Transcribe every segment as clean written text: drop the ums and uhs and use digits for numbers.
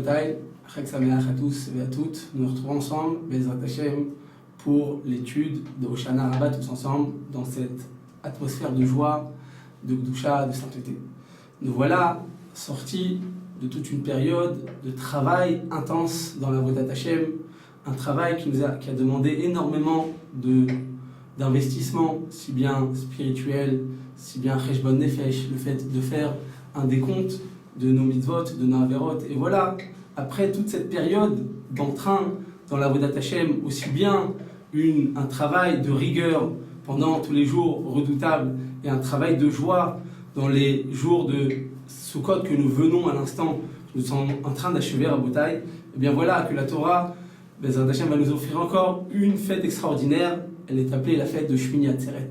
Rabotai, Chag Sameach à tous et à toutes. Nous nous retrouvons ensemble, Bezrat Hashem, pour l'étude de Hoshana Rabbah, tous ensemble, dans cette atmosphère de joie, de Gdusha, de sainteté. Nous voilà sortis de toute une période de travail intense dans la Vodat Hashem, un travail qui a demandé énormément d'investissement, si bien spirituel, si bien Cheshbon Nefesh, le fait de faire un décompte de nos mitzvot, de nos averot. Et voilà, après toute cette période d'entrain dans la Vodat Hashem, aussi bien un travail de rigueur pendant tous les jours redoutables et un travail de joie dans les jours de Sukkot que nous venons à l'instant, nous sommes en train d'achever à Rabotai. Et bien voilà que la Torah, Bezrat Hashem, va nous offrir encore une fête extraordinaire. Elle est appelée la fête de Shmini Atzeret.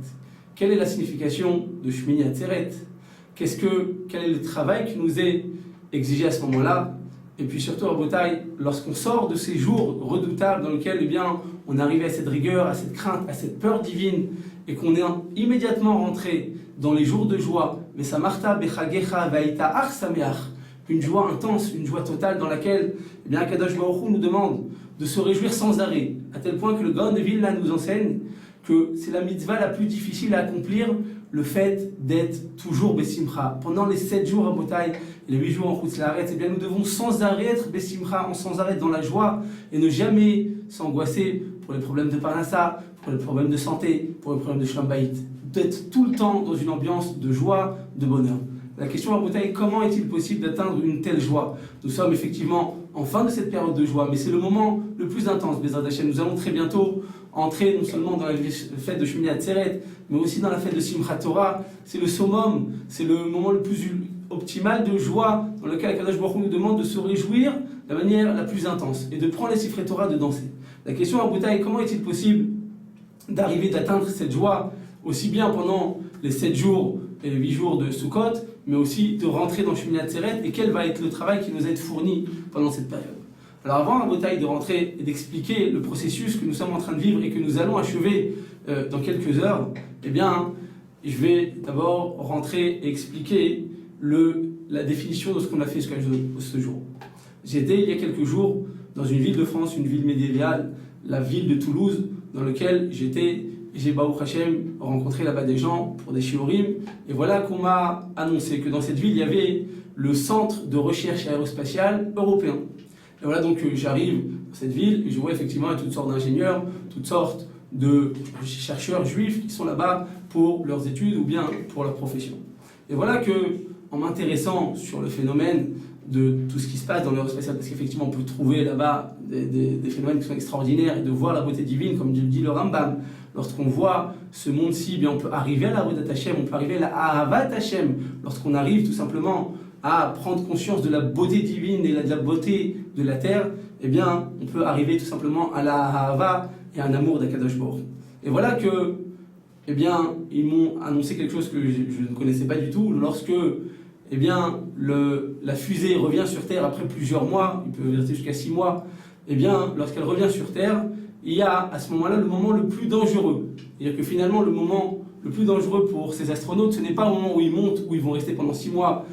Quelle est la signification de Shmini Atzeret? Quel est le travail qui nous est exigé à ce moment-là? Et puis surtout, Rabotai, lorsqu'on sort de ces jours redoutables dans lesquels on arrive à cette rigueur, à cette crainte, à cette peur divine, et qu'on est immédiatement rentré dans les jours de joie, mais Samarta Bechagecha Vaïta Ach Sameach, une joie intense, une joie totale dans laquelle Kadosh Baruch Hu nous demande de se réjouir sans arrêt, à tel point que le Gaon de Vilna nous enseigne que c'est la mitzvah la plus difficile à accomplir, le fait d'être toujours Bessimcha. Pendant les 7 jours à Botaï, les 8 jours en Chutz La'aretz, nous devons sans arrêt être Bessimcha, sans arrêt dans la joie, et ne jamais s'angoisser pour les problèmes de Parnassa, pour les problèmes de santé, pour les problèmes de Shalom Bayit. D'être tout le temps dans une ambiance de joie, de bonheur. La question à Botaï, comment est-il possible d'atteindre une telle joie? Nous sommes effectivement en fin de cette période de joie, mais c'est le moment le plus intense, Bezrat Hashem. Nous allons très bientôt entrer non seulement dans la fête de Shmini Atzeret, mais aussi dans la fête de Simchat Torah. C'est le summum, c'est le moment le plus optimal de joie dans lequel Kadosh Baruch Hu nous demande de se réjouir de la manière la plus intense et de prendre les Sifrei Torah, de danser. La question à Botaï, comment est-il possible d'atteindre cette joie aussi bien pendant les 7 jours et les 8 jours de Sukkot, mais aussi de rentrer dans Shmini Atzeret, et quel va être le travail qui nous va être fourni pendant cette période. Alors avant, Rabotai, de rentrer et d'expliquer le processus que nous sommes en train de vivre et que nous allons achever dans quelques heures, je vais d'abord rentrer et expliquer la définition de ce qu'on a fait jusqu'à ce jour. J'étais il y a quelques jours dans une ville de France, une ville médiévale, la ville de Toulouse, dans laquelle j'ai Baruch Hashem rencontré là-bas des gens pour des shiurim, et voilà qu'on m'a annoncé que dans cette ville il y avait le centre de recherche aérospatiale européen. Et voilà donc j'arrive dans cette ville et je vois effectivement toutes sortes d'ingénieurs, toutes sortes de chercheurs juifs qui sont là-bas pour leurs études ou bien pour leur profession. Et voilà que, en m'intéressant sur le phénomène de tout ce qui se passe dans l'aérospatiale, parce qu'effectivement on peut trouver là-bas des phénomènes qui sont extraordinaires, et de voir la beauté divine, comme dit le Rambam, lorsqu'on voit ce monde-ci, on peut arriver à la Vodat Hashem, on peut arriver à la Ahavat Hashem, lorsqu'on arrive tout simplement à prendre conscience de la beauté divine et de la beauté de la terre, on peut arriver tout simplement à la Ahava et à un amour d'Akadosh Baruch. Et voilà que, ils m'ont annoncé quelque chose que je ne connaissais pas du tout, lorsque la fusée revient sur Terre après plusieurs mois, il peut rester jusqu'à 6 mois, lorsqu'elle revient sur Terre, il y a à ce moment-là le moment le plus dangereux. C'est-à-dire que finalement, le moment le plus dangereux pour ces astronautes, ce n'est pas au moment où ils montent, où ils vont rester pendant 6 mois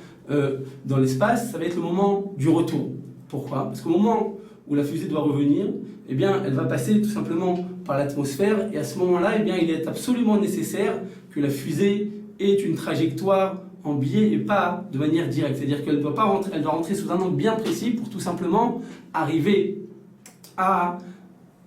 dans l'espace, ça va être le moment du retour. Pourquoi? Parce qu'au moment où la fusée doit revenir, elle va passer tout simplement par l'atmosphère, et à ce moment-là, il est absolument nécessaire que la fusée ait une trajectoire en biais et pas de manière directe. C'est-à-dire qu'elle doit rentrer sous un angle bien précis pour tout simplement arriver à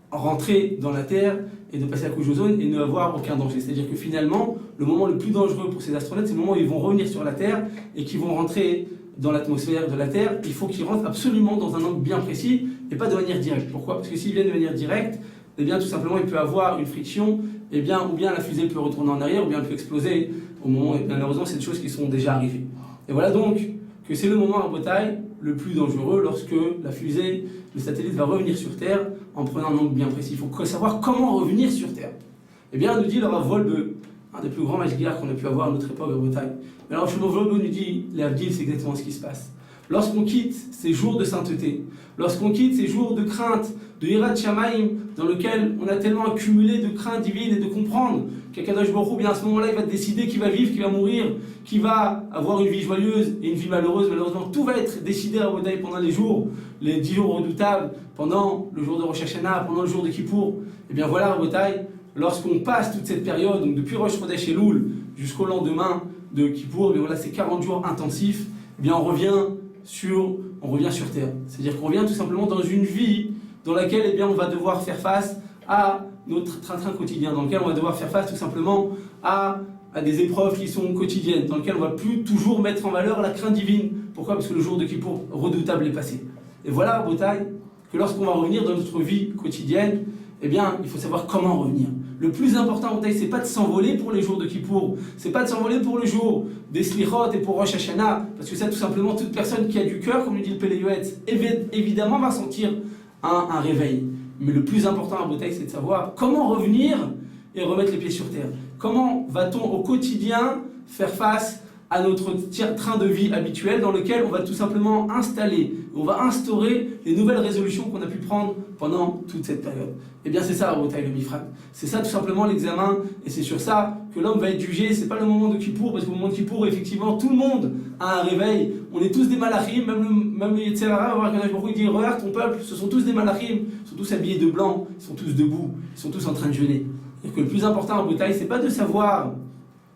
rentrer dans la Terre et de passer à couche d'ozone et ne avoir aucun danger. C'est-à-dire que finalement, le moment le plus dangereux pour ces astronautes, c'est le moment où ils vont revenir sur la Terre et qu'ils vont rentrer dans l'atmosphère de la Terre. Il faut qu'ils rentrent absolument dans un angle bien précis et pas de manière directe. Pourquoi? Parce que s'ils viennent de manière directe, tout simplement, il peut avoir une friction, ou bien la fusée peut retourner en arrière, ou bien elle peut exploser au moment, et malheureusement, c'est des choses qui sont déjà arrivées. Et voilà donc que c'est le moment à Botaï le plus dangereux lorsque la fusée, le satellite va revenir sur Terre en prenant un angle bien précis. Il faut savoir comment revenir sur Terre. Nous dit le Rav Wolbe, un des plus grands magiars qu'on a pu avoir à notre époque à Botaï. Mais alors, Shlomo Wolbe nous dit, les Avdil, c'est exactement ce qui se passe. lorsqu'on quitte ces jours de sainteté, lorsqu'on quitte ces jours de crainte, de Hirat Shamaim, dans lequel on a tellement accumulé de crainte divine et de comprendre qu'Akadosh Baruch Hu, bien à ce moment-là, il va décider qui va vivre, qui va mourir, qui va avoir une vie joyeuse et une vie malheureuse. Malheureusement, tout va être décidé à Bodaï pendant les 10 jours redoutables, pendant le jour de Rosh Hashanah, pendant le jour de Kippour. Et bien voilà, à Bodaï, lorsqu'on passe toute cette période, donc depuis Rosh Chodesh Elul jusqu'au lendemain de Kippour, mais voilà, ces 40 jours intensifs, eh bien on revient sur terre. C'est-à-dire qu'on revient tout simplement dans une vie dans laquelle eh bien, on va devoir faire face à notre train-train quotidien, dans lequel on va devoir faire face tout simplement à des épreuves qui sont quotidiennes, dans lesquelles on ne va plus toujours mettre en valeur la crainte divine. Pourquoi ? Parce que le jour de Kippour redoutable est passé. Et voilà, Botaï, que lorsqu'on va revenir dans notre vie quotidienne, eh bien, il faut savoir comment revenir. Le plus important, Botaï, c'est pas de s'envoler pour les jours de Kippour, c'est pas de s'envoler pour le jour des Slichot et pour Rosh Hashanah, parce que ça, tout simplement, toute personne qui a du cœur, comme le dit le Péléuet, évidemment va sentir un réveil. Mais le plus important à Botaï, c'est de savoir comment revenir et remettre les pieds sur terre. Comment va-t-on au quotidien faire face à notre train de vie habituel dans lequel on va tout simplement on va instaurer les nouvelles résolutions qu'on a pu prendre pendant toute cette période. Et bien c'est ça, Rabotai, le Mifran. C'est ça tout simplement l'examen, et c'est sur ça que l'homme va être jugé. C'est pas le moment de Kippour, parce qu'au moment de Kippour, effectivement, tout le monde a un réveil. On est tous des malachim, même le Yetzer Hara, on va voir qu'il dit, regarde ton peuple, ce sont tous des malachim, ils sont tous habillés de blanc, ils sont tous debout, ils sont tous en train de jeûner. Et que le plus important, Rabotai, c'est pas de savoir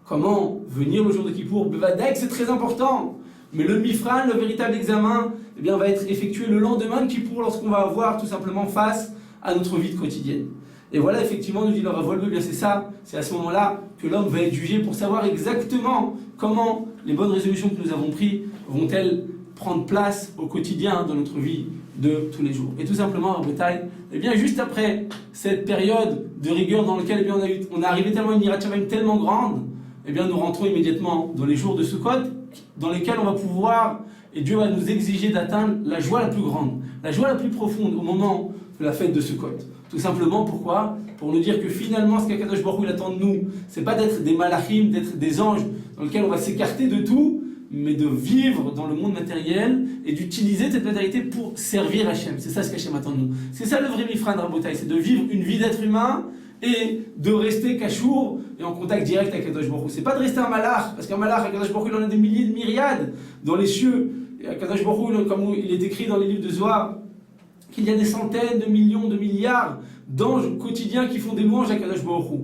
comment venir le jour de Kippour, Bevadek, c'est très important. Mais le Mifran, le véritable examen, eh bien, va être effectué le lendemain de Kippour, lorsqu'on va avoir tout simplement face à notre vie quotidienne. Et voilà, effectivement, nous dit le Rav Wolbe, bien c'est ça, c'est à ce moment-là que l'homme va être jugé pour savoir exactement comment les bonnes résolutions que nous avons prises vont-elles prendre place au quotidien dans notre vie de tous les jours. Et tout simplement, en détail, eh bien, juste après cette période de rigueur dans laquelle eh bien, on est arrivé tellement à une Hirat Shamayim tellement grande, eh bien, nous rentrons immédiatement dans les jours de Sukkot, dans lesquels on va pouvoir, et Dieu va nous exiger d'atteindre la joie la plus grande, la joie la plus profonde au moment de la fête de Sukkot. Tout simplement, pourquoi ? Pour nous dire que finalement, ce qu'Akadosh Baruch Hu attend de nous, c'est pas d'être des malachim, d'être des anges dans lesquels on va s'écarter de tout, mais de vivre dans le monde matériel et d'utiliser cette matérialité pour servir Hachem. C'est ça ce qu'Hachem attend de nous. C'est ça le vrai Mifran Rabotai, c'est de vivre une vie d'être humain et de rester cachour et en contact direct avec Akadosh Baruch Hu. C'est pas de rester un malach, parce qu'un malach, Akadosh Baruch Hu, il en a des milliers de myriades dans les cieux. Et Akadosh Baruch Hu, comme il est écrit dans les livres de Zohar, qu'il y a des centaines de millions, de milliards d'anges quotidiens qui font des louanges à Akadosh Baruch Hu.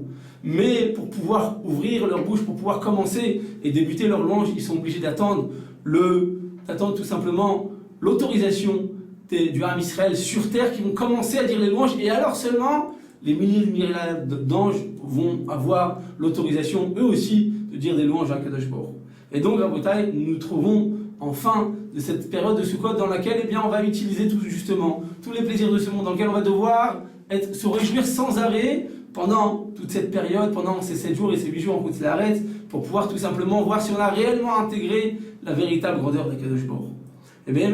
Mais pour pouvoir ouvrir leur bouche, pour pouvoir commencer et débuter leur louange, ils sont obligés d'attendre tout simplement l'autorisation du Ham Israël sur terre qui vont commencer à dire les louanges, et alors seulement les milliers de myriades d'anges vont avoir l'autorisation eux aussi de dire des louanges à Akadosh Baruch Hu. Et donc, Rabotai, nous nous trouvons en fin de cette période de Sukkot dans laquelle eh bien, on va utiliser tout justement tous les plaisirs de ce monde, dans lequel on va devoir se réjouir sans arrêt pendant toute cette période, pendant ces 7 jours et ces 8 jours en Koutz Laaretz, pour pouvoir tout simplement voir si on a réellement intégré la véritable grandeur d'Akadosh Baruch Hu. Et bien,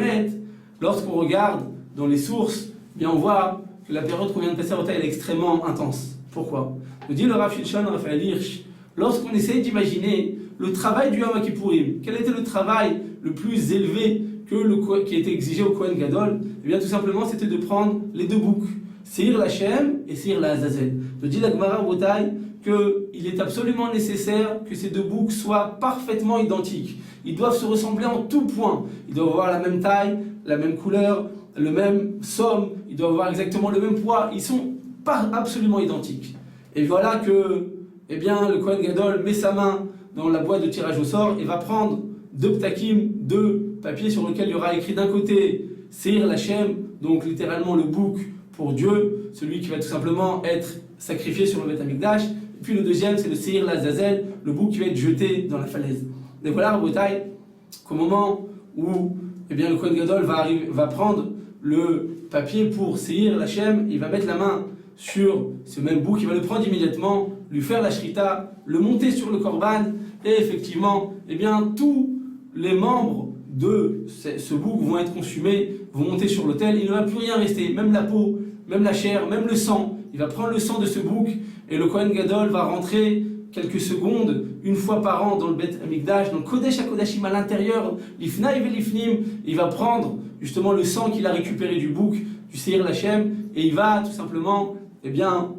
lorsqu'on regarde dans les sources, eh bien, on voit que la période qu'on vient de passer à Rabotai, elle est extrêmement intense. Pourquoi ? Nous dit le Rav Shilshon Raphaël Hirsch, lorsqu'on essaye d'imaginer le travail du Yom Kippourim, quel était le travail le plus élevé qui était exigé au Kohen Gadol ? Eh bien, tout simplement, c'était de prendre les 2 boucs, Seir Lachem et Seir la Azazel. Nous dit la Gemara Rabotai qu'il est absolument nécessaire que ces 2 boucs soient parfaitement identiques. Ils doivent se ressembler en tout point. Ils doivent avoir la même taille, la même couleur, le même somme, ils doivent avoir exactement le même poids. Ils sont pas absolument identiques. Et voilà que eh bien, le Kohen Gadol met sa main dans la boîte de tirage au sort et va prendre 2 ptakim, 2 papiers sur lesquels il y aura écrit d'un côté Seir Lachem, donc littéralement le bouc pour Dieu, celui qui va tout simplement être sacrifié sur le Beth Amikdash, et puis le deuxième c'est le Seir Lazazel, le bouc qui va être jeté dans la falaise. Et voilà, Rabotai, qu'au moment où eh bien, le Kohen Gadol va prendre le papier pour Seir Lachem, il va mettre la main sur ce même bouc, il va le prendre immédiatement, lui faire la shrita, le monter sur le korban, et effectivement, eh bien, tous les membres de ce bouc vont être consumés, vont monter sur l'autel, il ne va plus rien rester, même la peau, même la chair, même le sang. Il va prendre le sang de ce bouc, et le Kohen Gadol va rentrer quelques secondes, une fois par an dans le Beth Amikdash, dans le Kodesh HaKodashim à l'intérieur, l'Ifnaï Velifnim, il va prendre justement le sang qu'il a récupéré du bouc, du Seir Lachem, et il va tout simplement, eh bien,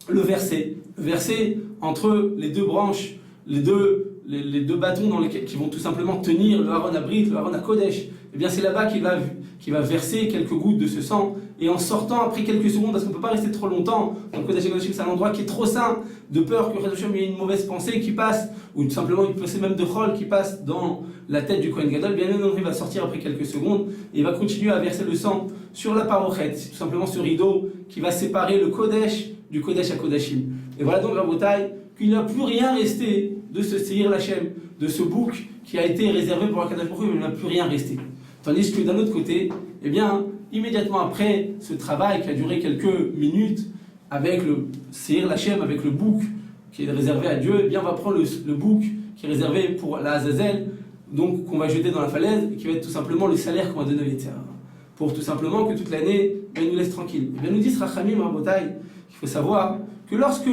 le verser. Le verser entre les deux branches, les deux bâtons qui vont tout simplement tenir le Haron Abrit, le Haron HaKodesh. Eh bien, c'est là-bas qu'il va verser quelques gouttes de ce sang. Et en sortant après quelques secondes, parce qu'on ne peut pas rester trop longtemps, dans le Kodesh HaKodashim, c'est un endroit qui est trop saint, de peur que il y ait une mauvaise pensée qui passe, ou tout simplement une pensée même de Chol qui passe dans la tête du Kohen Gadol. Bien non, il va sortir après quelques secondes et il va continuer à verser le sang sur la parochet. C'est tout simplement ce rideau qui va séparer le Kodesh du Kodesh HaKodashim. Et voilà donc, Rabotai, qu'il n'a plus rien resté de ce Seir Lachem, de ce bouc qui a été réservé pour la Kadosh Baruch Hu, mais il n'a plus rien resté. Tandis que d'un autre côté, eh bien, immédiatement après ce travail qui a duré quelques minutes, avec le Seir Lachem, avec le bouc qui est réservé à Dieu, eh bien, on va prendre le bouc qui est réservé pour la Azazel, donc qu'on va jeter dans la falaise, et qui va être tout simplement le salaire qu'on va donner à l'Éther, pour tout simplement que toute l'année, il nous laisse tranquille. Et bien, nous dit Rachamim Rabotai, il faut savoir que lorsque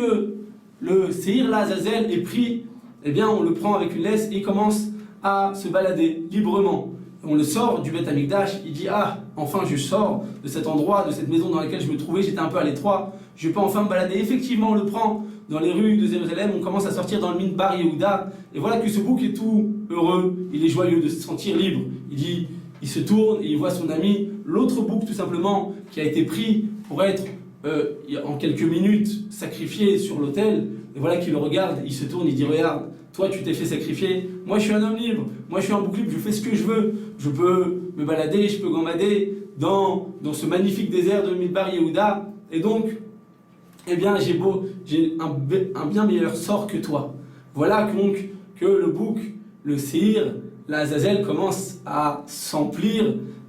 le Seir Azazel est pris, eh bien, on le prend avec une laisse et il commence à se balader librement. On le sort du Beth Amikdash, il dit « Ah, enfin je sors de cet endroit, de cette maison dans laquelle je me trouvais, j'étais un peu à l'étroit, je peux enfin me balader. » Effectivement, on le prend dans les rues de Jérusalem, on commence à sortir dans le Minbar Yehuda, et voilà que ce bouc est tout heureux, il est joyeux de se sentir libre. Il se tourne et il voit son ami, l'autre bouc tout simplement, qui a été pris pour être en quelques minutes sacrifié sur l'autel, et voilà qu'il le regarde, il se tourne, il dit « Regarde, toi tu t'es fait sacrifier, moi je suis un homme libre, moi je suis un bouc libre, je fais ce que je veux, je peux me balader, je peux gambader dans ce magnifique désert de Midbar Yehuda, et donc, eh bien j'ai un bien meilleur sort que toi. » Voilà donc que le bouc, le Seir, la Azazel commence à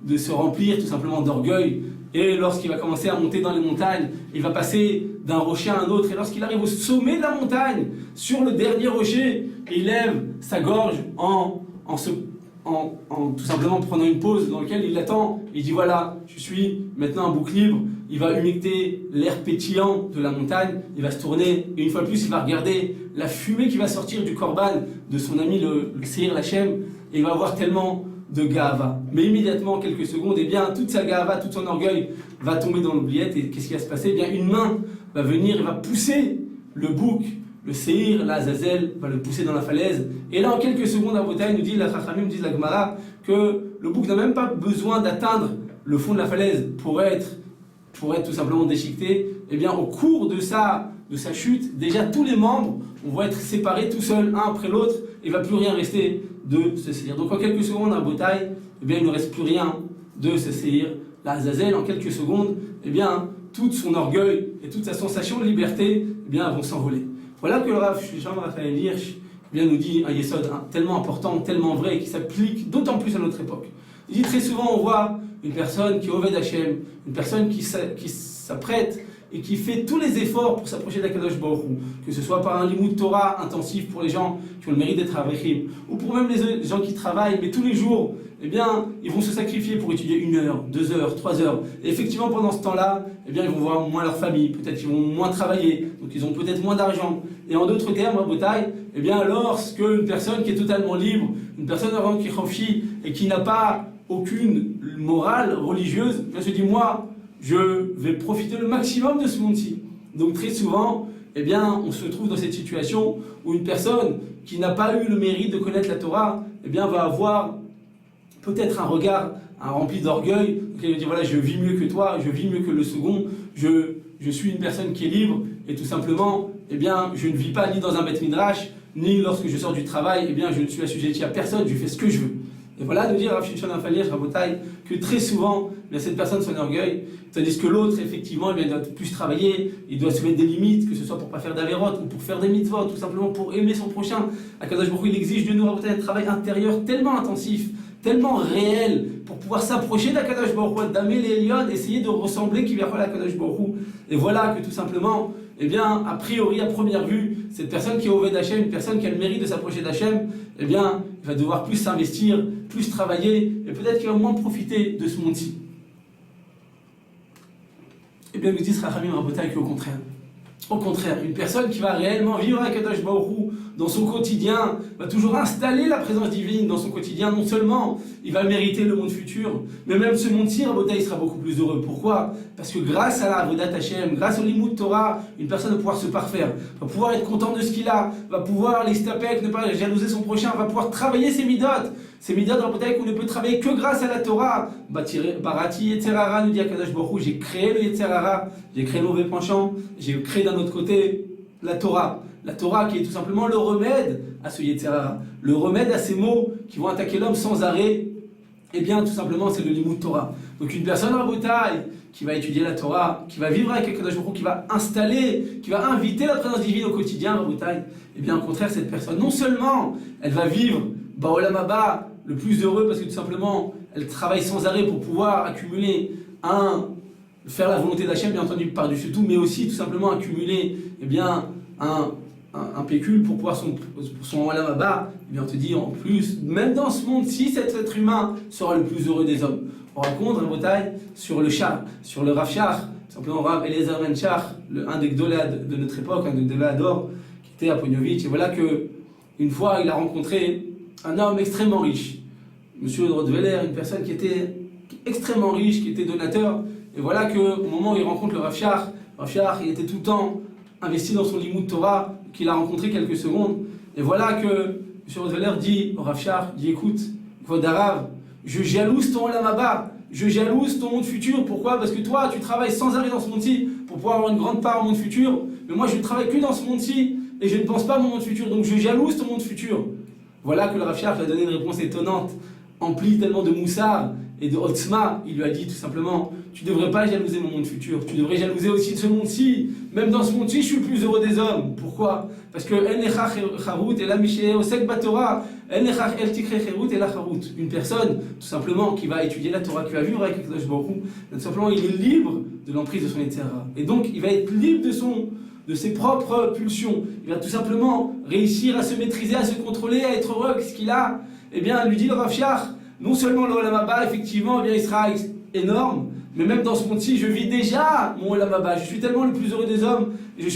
de se remplir tout simplement d'orgueil. Et lorsqu'il va commencer à monter dans les montagnes, il va passer d'un rocher à un autre. Et lorsqu'il arrive au sommet de la montagne, sur le dernier rocher, il lève sa gorge en tout simplement prenant une pause dans laquelle il attend. Il dit voilà, je suis maintenant un bouc libre. Il va humecter l'air pétillant de la montagne. Il va se tourner et une fois de plus, il va regarder la fumée qui va sortir du korban de son ami le Seir Lachem. Et il va avoir tellement de Gahava. Mais immédiatement, quelques secondes, eh bien, toute sa Gahava, tout son orgueil va tomber dans l'oubliette. Et qu'est-ce qui va se passer? Eh bien, une main va venir et va pousser le bouc, le Seir, l'Azazel, va le pousser dans la falaise. Et là, en quelques secondes, à Botaï nous dit, la Chachamim nous dit la Gemara, que le bouc n'a même pas besoin d'atteindre le fond de la falaise pour être tout simplement déchiqueté. Eh bien, au cours de sa chute, déjà tous les membres vont être séparés tout seuls, un après l'autre, et il ne va plus rien rester de ce Seir. Donc en quelques secondes, à Botaï, eh bien, il ne reste plus rien de ce Seir. La Azazel, en quelques secondes, eh bien, tout son orgueil et toute sa sensation de liberté, eh bien, vont s'envoler. Voilà que le Rav Raphaël Hirsch nous dit un yesod tellement important, tellement vrai, qui s'applique d'autant plus à notre époque. Il dit très souvent, on voit une personne qui est Oved Hashem, une personne qui s'apprête et qui fait tous les efforts pour s'approcher d'Akadosh Baruch Hu, que ce soit par un limud Torah intensif pour les gens qui ont le mérite d'être avrichim, ou pour même les gens qui travaillent, mais tous les jours, eh bien, ils vont se sacrifier pour étudier 1 heure, 2 heures, 3 heures. Et effectivement, pendant ce temps-là, eh bien, ils vont voir moins leur famille, peut-être qu'ils vont moins travailler, donc ils ont peut-être moins d'argent. Et en d'autres termes, Rabotai, eh bien, lorsque une personne qui est totalement libre, une personne qui est chofchi et qui n'a pas aucune morale religieuse, elle se dit, moi, je vais profiter le maximum de ce monde-ci. Donc très souvent, eh bien, on se trouve dans cette situation où une personne qui n'a pas eu le mérite de connaître la Torah, eh bien, va avoir peut-être un regard rempli d'orgueil. Donc elle va dire, voilà, je vis mieux que toi, je vis mieux que le second, je suis une personne qui est libre, et tout simplement, eh bien, je ne vis pas ni dans un Beth Midrash, ni lorsque je sors du travail, eh bien, je ne suis assujetti à personne, je fais ce que je veux. Et voilà de dire à Rav Shimshon Raphaël Rabotai que très souvent, bien, cette personne son orgueil, tandis que l'autre, effectivement, il doit plus travailler, il doit se mettre des limites, que ce soit pour ne pas faire d'avérotes ou pour faire des mitzvot, tout simplement pour aimer son prochain. Akadosh Baruch Hu, il exige de nous Rabotai un travail intérieur tellement intensif, tellement réel, pour pouvoir s'approcher d'Akadosh Baruch Hu, d'Amel et Elion, essayer de ressembler qui vient à Akadosh Baruch Hu. Et voilà que tout simplement, eh bien, a priori, à première vue, cette personne qui est Oved Hashem, une personne qui a le mérite de s'approcher d'Hashem, eh bien, il va devoir plus s'investir, plus travailler, et peut-être qu'il va moins profiter de ce monde-ci. Eh bien, nous disent Rachamim Rabotai qu'au contraire, Au contraire, une personne qui va réellement vivre avec Kadosh Baruch Hu dans son quotidien, va toujours installer la présence divine dans son quotidien. Non seulement il va mériter le monde futur, mais même ce monde-ci, Rabotai, il sera beaucoup plus heureux. Pourquoi? Parce que grâce à la Avodat Hashem, grâce au Limud Torah, une personne va pouvoir se parfaire, va pouvoir être content de ce qu'il a, va pouvoir l'istapek, ne pas jalouser son prochain, va pouvoir travailler ses midot. Ces midot, Rabotai, qu'on ne peut travailler que grâce à la Torah. Barati Yetzerara, nous dit Kadosh Baruch Hu, j'ai créé le Yetzerara, j'ai créé le mauvais penchant, j'ai créé d'un autre côté la Torah. La Torah qui est tout simplement le remède à ce Yetzerara, le remède à ces mots qui vont attaquer l'homme sans arrêt. Eh bien, tout simplement, c'est le Limud Torah. Donc une personne, Rabotai, qui va étudier la Torah, qui va vivre avec Kadosh Baruch Hu, qui va installer, qui va inviter la présence divine au quotidien, Rabotai, eh bien, au contraire, cette personne, non seulement elle va vivre Ba'olam Haba, le plus heureux, parce que tout simplement, elle travaille sans arrêt pour pouvoir accumuler faire la volonté d'Hachem, bien entendu, par-dessus tout, mais aussi tout simplement accumuler, eh bien, un pécule pour pouvoir son Olam Haba, eh bien on te dit en plus, même dans ce monde-ci, cet être humain sera le plus heureux des hommes. On raconte un bataille sur le Shah, sur le Rav Shach, simplement Rav Eliezer Ben Shach, un des Gdolés de notre époque, un des Gdolés d'or, qui était à Pognovitch, et voilà que une fois il a rencontré un homme extrêmement riche, Monsieur Rottweiler, une personne qui était extrêmement riche, qui était donateur, et voilà qu'au moment où il rencontre le Rav Shach, il était tout le temps investi dans son Limud Torah, qu'il a rencontré quelques secondes. Et voilà que M. Rottweiler dit au Rav Shach, dit écoute, Vodarav, je jalouse ton Olam Haba, je jalouse ton monde futur. Pourquoi? Parce que toi, tu travailles sans arrêt dans ce monde-ci pour pouvoir avoir une grande part au monde futur. Mais moi, je ne travaille que dans ce monde-ci et je ne pense pas à mon monde futur. Donc je jalouse ton monde futur. Voilà que le Rav Shach lui a donné une réponse étonnante, emplie tellement de moussard et de Otzma. Il lui a dit tout simplement, tu ne devrais pas jalouser mon monde futur, tu devrais jalouser aussi de ce monde-ci. Même dans ce monde-ci, je suis le plus heureux des hommes. Pourquoi? Parce que une personne, tout simplement, qui va étudier la Torah, qui va vivre avec Kadosh Baruch Hu, tout simplement, il est libre de l'emprise de son Yetzerara. Et donc, il va être libre de ses propres pulsions. Il va tout simplement réussir à se maîtriser, à se contrôler, à être heureux avec ce qu'il a. Eh bien, lui dit le Rav Shach, non seulement le Olam Haba, effectivement, eh bien, il sera énorme, mais même dans ce monde-ci, je vis déjà mon Olam Haba. Je suis tellement le plus heureux des hommes, et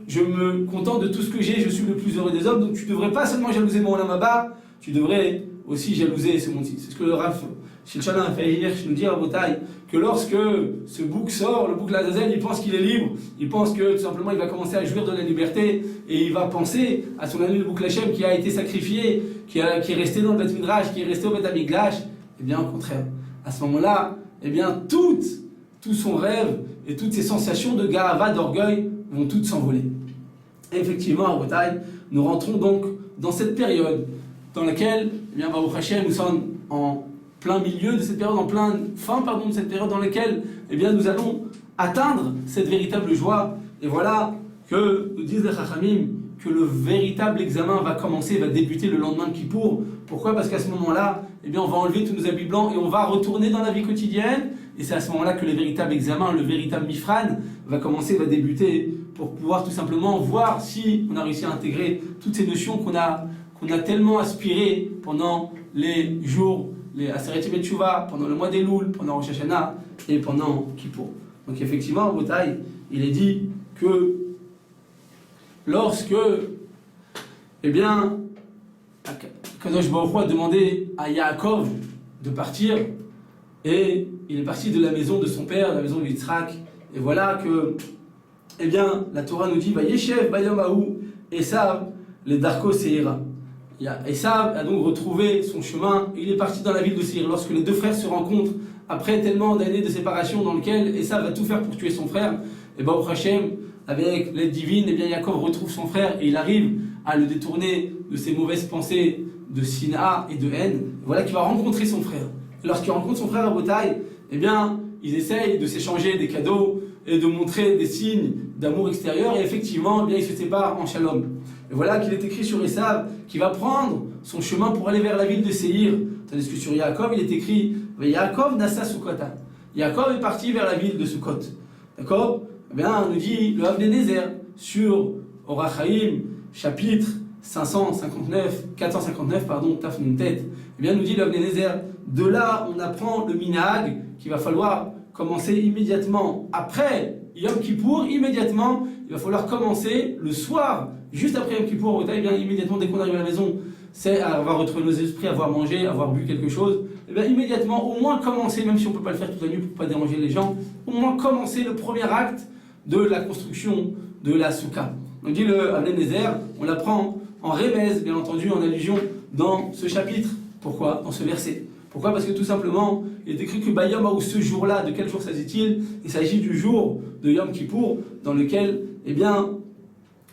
je me contente de tout ce que j'ai, je suis le plus heureux des hommes. Donc tu ne devrais pas seulement jalouser mon Olam Haba, tu devrais aussi jalouser ce monde-ci. C'est ce que le Rav Shilshana a fait hier, je nous dis à Botaï, que lorsque ce bouc sort, le bouc Lazazel, il pense qu'il est libre, il pense que tout simplement il va commencer à jouir de la liberté, et il va penser à son ami le bouc Lachem qui a été sacrifié, qui est resté dans le Beth Midrash, qui est resté au Beth Amikdash. Eh bien au contraire, à ce moment-là, eh bien tout son rêve et toutes ses sensations de ga'ava, d'orgueil vont toutes s'envoler. Et effectivement, à Botaï, nous rentrons donc dans cette période dans laquelle, eh bien, Baruch Hashem, nous sommes en plein milieu de cette période, de cette période dans laquelle, eh bien, nous allons atteindre cette véritable joie. Et voilà que nous disent les Chachamim que le véritable examen va commencer, va débuter le lendemain de Kippour. Pourquoi? Parce qu'à ce moment-là, eh bien, on va enlever tous nos habits blancs et on va retourner dans la vie quotidienne. Et c'est à ce moment-là que le véritable examen, le véritable mifran, va commencer, va débuter, pour pouvoir tout simplement voir si on a réussi à intégrer toutes ces notions qu'on a tellement aspirées pendant les jours, les Aseret Yemei Teshuvah, pendant le mois des Loul, pendant Rosh Hashanah et pendant Kippour. Donc effectivement, au Botaï, il est dit que lorsque, eh bien, Kadosh Baruch Hu a demandé à Yaakov de partir, et il est parti de la maison de son père, de la maison de Yitzhak, et voilà que, eh bien, la Torah nous dit, Vayeshev bayom hahu Esav le darko seira. Esav a donc retrouvé son chemin, et il est parti dans la ville de Seir. Lorsque les deux frères se rencontrent, après tellement d'années de séparation dans lesquelles Esav va tout faire pour tuer son frère, et Baruch Hashem, avec l'aide divine, eh bien Yaakov retrouve son frère et il arrive à le détourner de ses mauvaises pensées de Sina et de haine. Et voilà qu'il va rencontrer son frère. Et lorsqu'il rencontre son frère à Botaï, eh bien, ils essayent de s'échanger des cadeaux et de montrer des signes d'amour extérieur. Et effectivement, eh bien, ils se séparent en shalom. Et voilà qu'il est écrit sur Esav qui va prendre son chemin pour aller vers la ville de Seir. Tandis que sur Yaakov, il est écrit Yaakov nasa Sukkota. Yaakov est parti vers la ville de Sukkot. D'accord? Eh bien, on nous dit le Avnei Nezer sur Orach Chaim, chapitre 459, Taf Nun Tet. Eh bien, nous dit le Avnei Nezer, de là, on apprend le minhag qu'il va falloir commencer immédiatement après Yom Kippour, immédiatement, il va falloir commencer le soir, juste après Yom Kippour, bien immédiatement, dès qu'on arrive à la maison, c'est avoir retrouvé nos esprits, avoir mangé, avoir bu quelque chose, et bien immédiatement, au moins commencer, même si on ne peut pas le faire toute la nuit pour ne pas déranger les gens, au moins commencer le premier acte de la construction de la soukha. On dit le Avnei Nezer, on l'apprend en Rémez, bien entendu, en allusion dans ce chapitre. Pourquoi? Dans ce verset. Pourquoi? Parce que tout simplement, il est écrit que Bayom ou ce jour-là, de quel jour s'agit-il? Il s'agit du jour de Yom Kippour, dans lequel,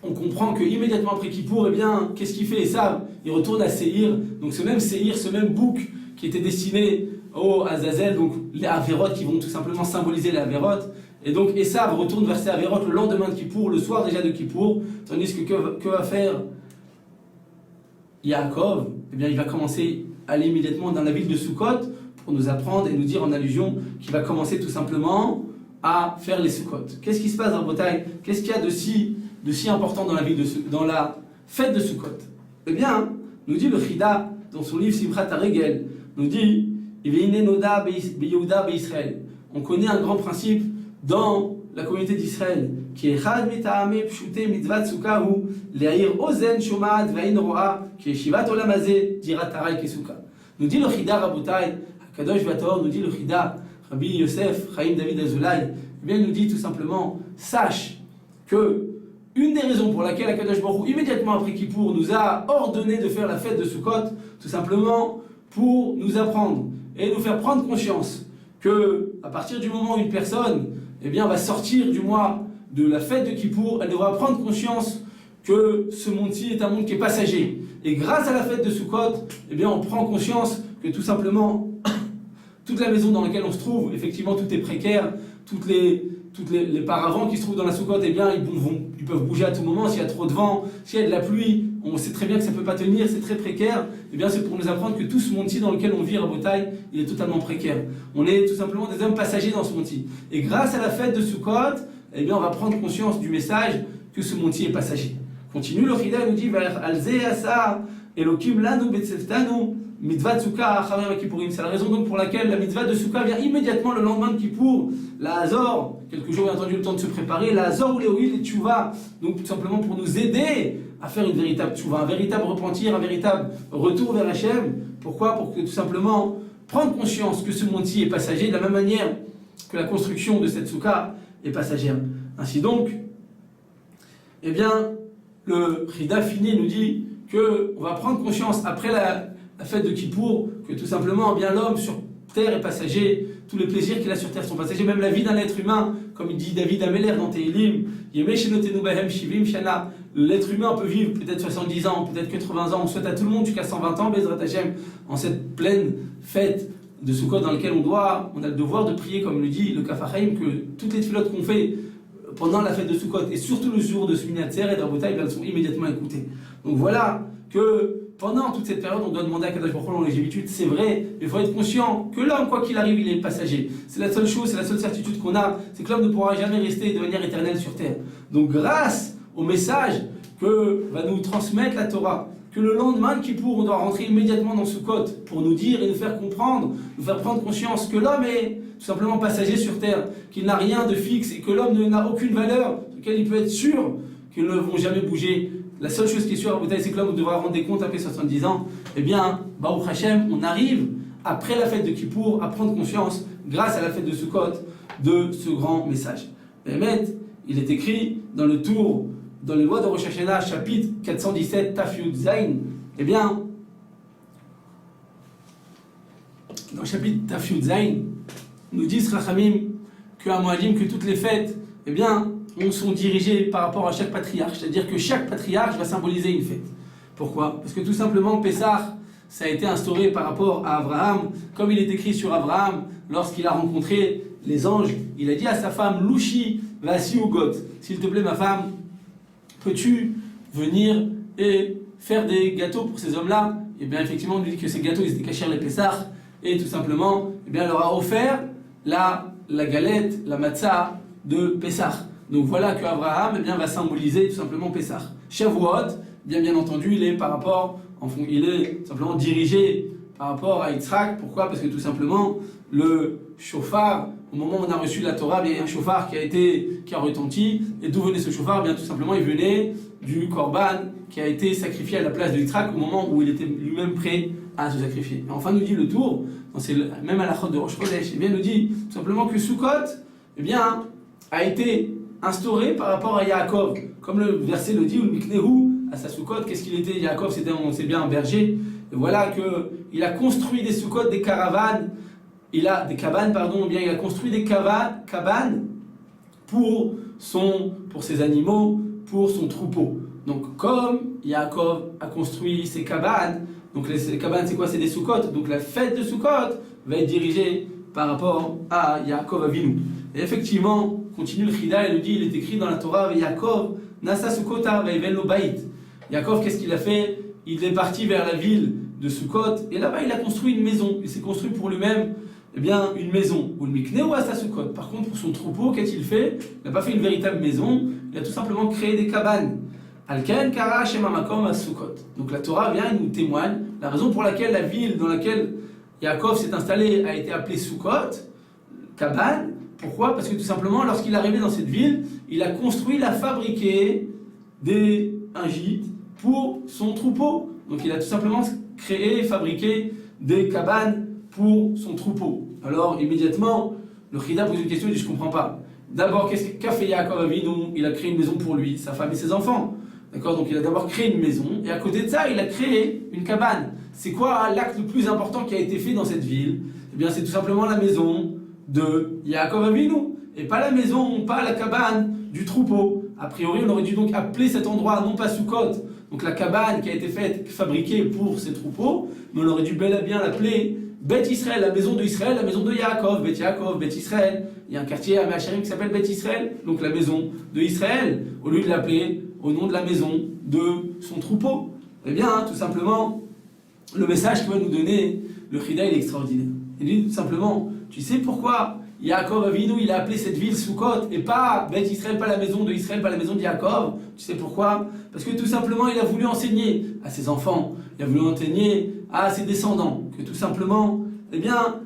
on comprend qu'immédiatement après Kippour, qu'est-ce qu'il fait? Esav, il retourne à Séhir. Donc ce même Séhir, ce même bouc qui était destiné au Azazel, donc les Averot qui vont tout simplement symboliser les Averot. Et donc Esav retourne vers ses Averot le lendemain de Kippour, le soir déjà de Kippour, tandis que va faire Yaakov? Il va commencer à aller immédiatement dans la ville de Sukkot pour nous apprendre et nous dire en allusion qu'il va commencer tout simplement à faire les Sukkot. Qu'est-ce qui se passe dans Bretagne? Qu'est-ce qu'il y a de si important dans la fête de Sukkot? Nous dit le Chida dans son livre Simchat HaRegel, nous dit on connaît un grand principe dans la communauté d'Israël qui est Chad mita'amei pshutei mitzvat sukkah hu le'air ozen shomat ve'ain ro'a ki yeshivat olam hazeh dirat harai kesukah. Nous dit le Chida Rabotai, Kadosh Vator, nous dit le Chida Rabbi Yosef Chaim David Azoulay, il nous dit tout simplement, sache que une des raisons pour laquelle Akadosh Baruch Hu, immédiatement après Kippour, nous a ordonné de faire la fête de Sukkot, tout simplement pour nous apprendre et nous faire prendre conscience que à partir du moment où une personne va sortir du mois de la fête de Kippour, elle devra prendre conscience que ce monde-ci est un monde qui est passager. Et grâce à la fête de Sukkot, on prend conscience que tout simplement, toute la maison dans laquelle on se trouve, effectivement, tout est précaire, toutes les paravents qui se trouvent dans la Sukkot, ils peuvent bouger à tout moment. S'il y a trop de vent, s'il y a de la pluie, on sait très bien que ça ne peut pas tenir, c'est très précaire. C'est pour nous apprendre que tout ce monde-ci dans lequel on vit à Rabotai, il est totalement précaire. On est tout simplement des hommes passagers dans ce monde-ci. Et grâce à la fête de Sukkot, on va prendre conscience du message que ce monde-ci est passager. Continue le Chida, nous dit Alze asa Elokim lanu betseftanu mitzvah Sukkah acharer Kippourim. C'est la raison donc pour laquelle la mitzvah de Sukkah vient immédiatement le lendemain de Kippour. La Hazor, quelques jours bien entendu le temps de se préparer, la Hazor ou les Oïl et Tchouva, donc tout simplement pour nous aider à faire une véritable Tchouva, un véritable repentir, un véritable retour vers Hachem. Pourquoi? Pour que tout simplement prendre conscience que ce monde-ci est passager de la même manière que la construction de cette Sukkah est passagère. Ainsi donc, le Chida fini nous dit qu'on va prendre conscience après la fête de Kippour que tout simplement l'homme sur terre est passager, tous les plaisirs qu'il a sur terre sont passagers, même la vie d'un être humain, comme il dit David Améler dans Tehilim, l'être humain peut vivre peut-être 70 ans, peut-être 80 ans, on souhaite à tout le monde jusqu'à 120 ans, Bezrat Hashem, en cette pleine fête de Sukkot dans laquelle on a le devoir de prier, comme le dit le Kaf HaChaim, que toutes les tfilotes qu'on fait pendant la fête de Sukkot et surtout le jour de Shmini Atzeret et d'Arbotai, elles sont immédiatement écoutées. Donc voilà que pendant toute cette période, on doit demander à Kadosh Baruch Hu en longévitude, c'est vrai, mais il faut être conscient que l'homme, quoi qu'il arrive, il est passager. C'est la seule chose, c'est la seule certitude qu'on a, c'est que l'homme ne pourra jamais rester de manière éternelle sur terre. Donc grâce au message que va nous transmettre la Torah, que le lendemain de Kippour, on doit rentrer immédiatement dans Sukkot pour nous dire et nous faire comprendre, nous faire prendre conscience que l'homme est tout simplement passager sur terre, qu'il n'a rien de fixe et que l'homme n'a aucune valeur, duquel il peut être sûr qu'ils ne vont jamais bouger. La seule chose qui est sûre à Rabotai, c'est que l'homme devra rendre des comptes après 70 ans. Baruch Hashem, on arrive, après la fête de Kippour, à prendre conscience, grâce à la fête de Sukkot, de ce grand message. Il est écrit dans les lois de Rosh Hashanah, chapitre 417, Taf Yud Zayin, dans le chapitre Taf Yud Zayin, nous disent Rachamim que toutes les fêtes, on sont dirigés par rapport à chaque patriarche, c'est-à-dire que chaque patriarche va symboliser une fête. Pourquoi? Parce que tout simplement, Pessah, ça a été instauré par rapport à Abraham, comme il est écrit sur Abraham, lorsqu'il a rencontré les anges, il a dit à sa femme, Louchi, Vasi Ugot, s'il te plaît ma femme, peux-tu venir et faire des gâteaux pour ces hommes-là? Et bien effectivement, on lui dit que ces gâteaux, ils étaient cachés les Pessah, et tout simplement, elle leur a offert la galette, la matzah de Pessah. Donc voilà que Abraham va symboliser tout simplement Pessah. Shavuot, bien entendu, il est simplement dirigé par rapport à Yitzhak. Pourquoi? Parce que tout simplement, le shofar au moment où on a reçu la Torah, il y a un chauffard qui a retenti. Et d'où venait ce chauffard? Bien tout simplement, il venait du Korban qui a été sacrifié à la place de Yitzhak au moment où il était lui-même prêt à se sacrifier. Et enfin, nous dit le tour, c'est même à la chôte de Rosh Chodesh, nous dit tout simplement que Sukkot, a été instauré par rapport à Yaakov. Comme le verset le dit, ou le Miknehu, à sa Sukkot, qu'est-ce qu'il était? Yaakov, on sait bien, un berger. Et voilà qu'il a construit des Sukkot, des caravanes, il a construit des cabanes pour ses animaux, pour son troupeau. Donc, comme Yaakov a construit ses cabanes, donc les cabanes, c'est quoi? C'est des Sukkot. Donc, la fête de Sukkot va être dirigée par rapport à Yaakov Avinu. Et effectivement, continue le Chida, il nous dit, il est écrit dans la Torah, Yaakov, Nasa Sukkota, Vaïven lo Baït. Yaakov, qu'est-ce qu'il a fait? Il est parti vers la ville de Sukkot, et là-bas, il a construit une maison. Il s'est construit pour lui-même, une maison. Ou le Mikneu à sa Sukkot. Par contre, pour son troupeau, qu'est-il fait? Il n'a pas fait une véritable maison, il a tout simplement créé des cabanes. Alken Kara Shem Hamakom à Sukkot. Donc la Torah vient et nous témoigne la raison pour laquelle la ville dans laquelle Yaakov s'est installé a été appelée Sukkot, cabane. Pourquoi? Parce que tout simplement, lorsqu'il est arrivé dans cette ville, il a construit, il a fabriqué un gîte pour son troupeau. Donc il a tout simplement créé et fabriqué des cabanes pour son troupeau. Alors immédiatement, le Chida pose une question, il dit je ne comprends pas. D'abord, qu'a fait Yaakov Avinu? Il a créé une maison pour lui, sa femme et ses enfants. D'accord? Donc il a d'abord créé une maison, et à côté de ça, il a créé une cabane. C'est quoi l'acte le plus important qui a été fait dans cette ville? Eh bien, c'est tout simplement la maison de Yaakov Avinu, et pas la maison, pas la cabane du troupeau. A priori, on aurait dû donc appeler cet endroit, non pas Sukkot, donc la cabane qui a été fabriquée pour ces troupeaux, mais on aurait dû bel et bien l'appeler Beth Israël, la maison de Israël, la maison de Yaakov, Beth Israël. Il y a un quartier à Me'acharim qui s'appelle Beth Israël, donc la maison de Israël, au lieu de l'appeler au nom de la maison de son troupeau. Eh bien, tout simplement, le message qu'il va nous donner, le Chida, il est extraordinaire. Il dit tout simplement, tu sais pourquoi Yaakov Avinu, il a appelé cette ville Sukkot, et pas Beth Israël, pas la maison de Israël, pas la maison de Yaakov? Tu sais pourquoi? Parce que tout simplement, il a voulu enseigner à ses enfants, il a voulu enseigner à ses descendants, que tout simplement,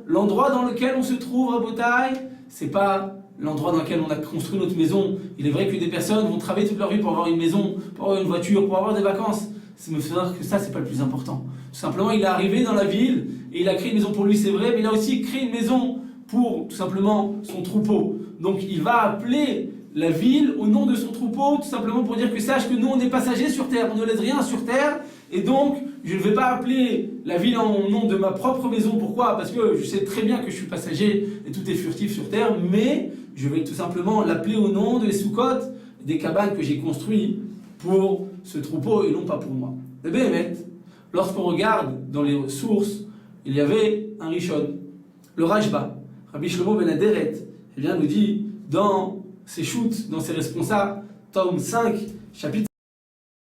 l'endroit dans lequel on se trouve à Botaï, c'est pas l'endroit dans lequel on a construit notre maison. Il est vrai que des personnes vont travailler toute leur vie pour avoir une maison, pour avoir une voiture, pour avoir des vacances. C'est me faire que ça, c'est pas le plus important. Tout simplement, il est arrivé dans la ville et il a créé une maison pour lui, c'est vrai, mais il a aussi créé une maison pour tout simplement son troupeau. Donc il va appeler la ville au nom de son troupeau, tout simplement pour dire que sache que nous on est passagers sur terre, on ne laisse rien sur terre, et donc je ne vais pas appeler la ville en nom de ma propre maison. Pourquoi? Parce que je sais très bien que je suis passager et tout est furtif sur terre, mais je vais tout simplement l'appeler au nom de Sukkot, des cabanes que j'ai construites pour ce troupeau et non pas pour moi. Et bien, lorsqu'on regarde dans les sources, il y avait un Rishon, le Rajba, Rabbi Shlomo Ben Aderet, nous dit dans ses shoots, dans ses responsables, tome 5, chapitre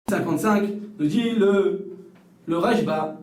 55, nous dit le Rajba,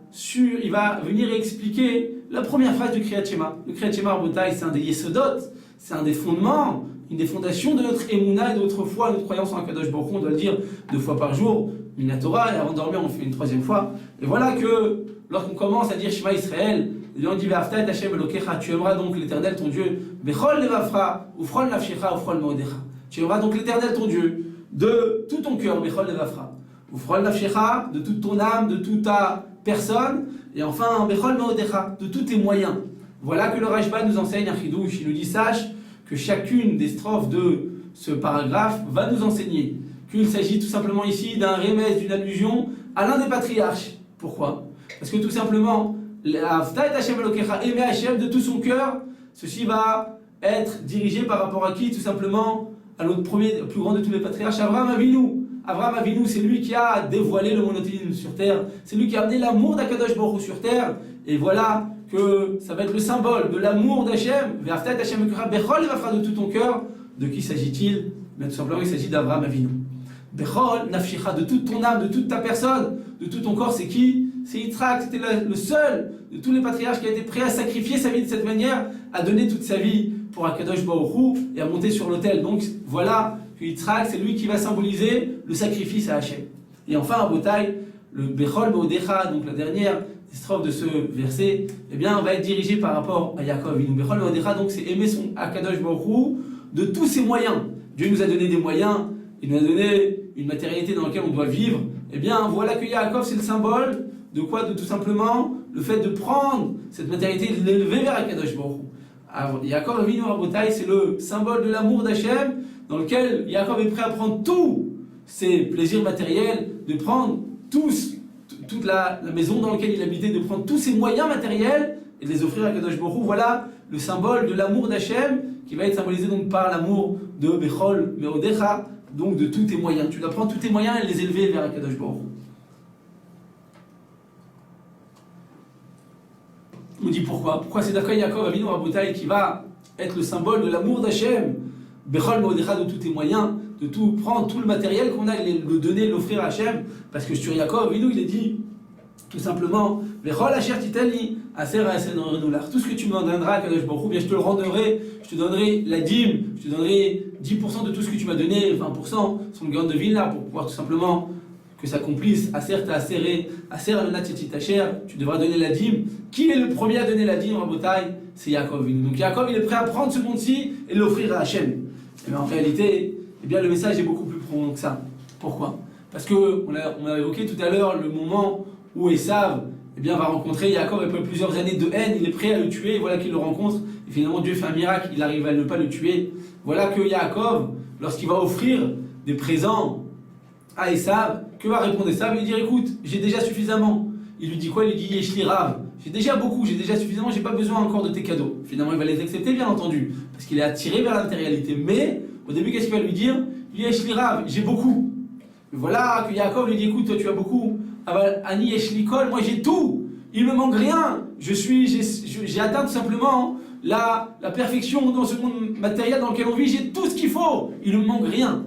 il va venir expliquer la première phrase du Kriyat Shema. Le Kriyat Shema Rabotai, c'est un des Yesodot, c'est un des fondements, une des fondations de notre Emouna et de notre foi, notre croyance en Akadosh Baruch Hu. On doit le dire 2 fois par jour, Minatora, et avant de dormir, on fait une 3e fois. Et voilà que lorsqu'on commence à dire Shema Israël, on dit Ve'afta et Hashem Elokecha, tu aimeras donc l'Éternel ton Dieu, Bechol levavcha, ufrol nafshecha, ufrol moedecha. Tu aimeras donc l'Éternel ton Dieu de tout ton cœur, Bechol levavcha, ufrol nafshecha, de toute ton âme, de toute ta personne, et enfin Bechol moedecha, de tous tes moyens. Voilà que le Rajba nous enseigne un chidouche. Il nous dit sache que chacune des strophes de ce paragraphe va nous enseigner qu'il s'agit tout simplement ici d'un remède, d'une allusion à l'un des patriarches. Pourquoi? Parce que tout simplement, aimer Hachem de tout son cœur, ceci va être dirigé par rapport à qui? Tout simplement à notre premier, le plus grand de tous les patriarches, Avraham Avinu. Avraham Avinu, c'est lui qui a dévoilé le monothéisme sur terre, c'est lui qui a amené l'amour d'Akadosh Baruch Hu sur terre, et voilà que ça va être le symbole de l'amour d'Hachem, de tout ton cœur. De qui s'agit-il? Tout simplement, il s'agit d'Avraham Avinu. Bechol nafshecha, de toute ton âme, de toute ta personne, de tout ton corps, c'est qui? C'est Yitzhak, c'était le seul de tous les patriarches qui a été prêt à sacrifier sa vie de cette manière, à donner toute sa vie pour Akadosh Baruch Hu et à monter sur l'autel. Donc voilà que Yitzhak, c'est lui qui va symboliser le sacrifice à Hachem. Et enfin, à Botaï, le Bechol Meodecha, donc la dernière strophes de ce verset, eh bien, va être dirigé par rapport à Yaakov Avinu. Bechol Meodecha, donc c'est aimer son Akadosh Baruch Hu de tous ses moyens. Dieu nous a donné des moyens, il nous a donné une matérialité dans laquelle on doit vivre. Eh bien, voilà que Yaakov, c'est le symbole de quoi? De tout simplement le fait de prendre cette matérialité et de l'élever vers Akadosh Baruch Hu. Alors, Yaakov Avinu Rabotai, c'est le symbole de l'amour d'Hachem, dans lequel Yaakov est prêt à prendre tous ses plaisirs matériels, de prendre toute la maison dans laquelle il habitait, de prendre tous ses moyens matériels et de les offrir à Kadosh Baruch Hu. Voilà le symbole de l'amour d'Hachem qui va être symbolisé donc par l'amour de Bechol Meodecha, donc de tous tes moyens. Tu dois prendre tous tes moyens et les élever vers Kadosh Baruch Hu. On dit pourquoi? Pourquoi c'est d'accord Yaakov Avinu Rabotai qui va être le symbole de l'amour d'Hachem, Bechol Meodecha, de tous tes moyens, de tout prendre tout le matériel qu'on a et le donner, l'offrir à Hachem, parce que sur Yaakov Avinu il est dit tout simplement Vechol Asher Titani Aser Aser Norenoular, tout ce que tu me donneras Kadosh Baruch Hu, bien je te le rendrai, je te donnerai la dîme, je te donnerai 10% de tout ce que tu m'as donné, 20%, son gain de ville là, pour pouvoir tout simplement que s'accomplisse Aser ta Aser Aser Alonat Titacher, tu devras donner la dîme. Qui est le premier à donner la dîme, Rabotai? C'est Yaakov Avinu. Donc Yaakov il est prêt à prendre ce monde-ci et l'offrir à Hachem. Mais en réalité, eh bien, le message est beaucoup plus profond que ça. Pourquoi? Parce qu'on a évoqué tout à l'heure le moment où Esav va rencontrer Yaakov après plusieurs années de haine, il est prêt à le tuer, et voilà qu'il le rencontre, et finalement Dieu fait un miracle, il arrive à ne pas le tuer. Voilà que Yaakov, lorsqu'il va offrir des présents à Esav, que va répondre Esav? Il lui dit écoute, j'ai déjà suffisamment. Il lui dit quoi? Il lui dit Yeshli Rav, j'ai déjà beaucoup, j'ai déjà suffisamment, j'ai pas besoin encore de tes cadeaux. Finalement il va les accepter bien entendu, parce qu'il est attiré vers la matérialité, mais au début, qu'est-ce qu'il va lui dire? Yesh li rav, j'ai beaucoup. Et voilà que Yaakov lui dit écoute, toi tu as beaucoup. Ani yesh li kol, moi j'ai tout. Il ne me manque rien. J'ai atteint tout simplement la perfection dans ce monde matériel dans lequel on vit. J'ai tout ce qu'il faut. Il ne me manque rien.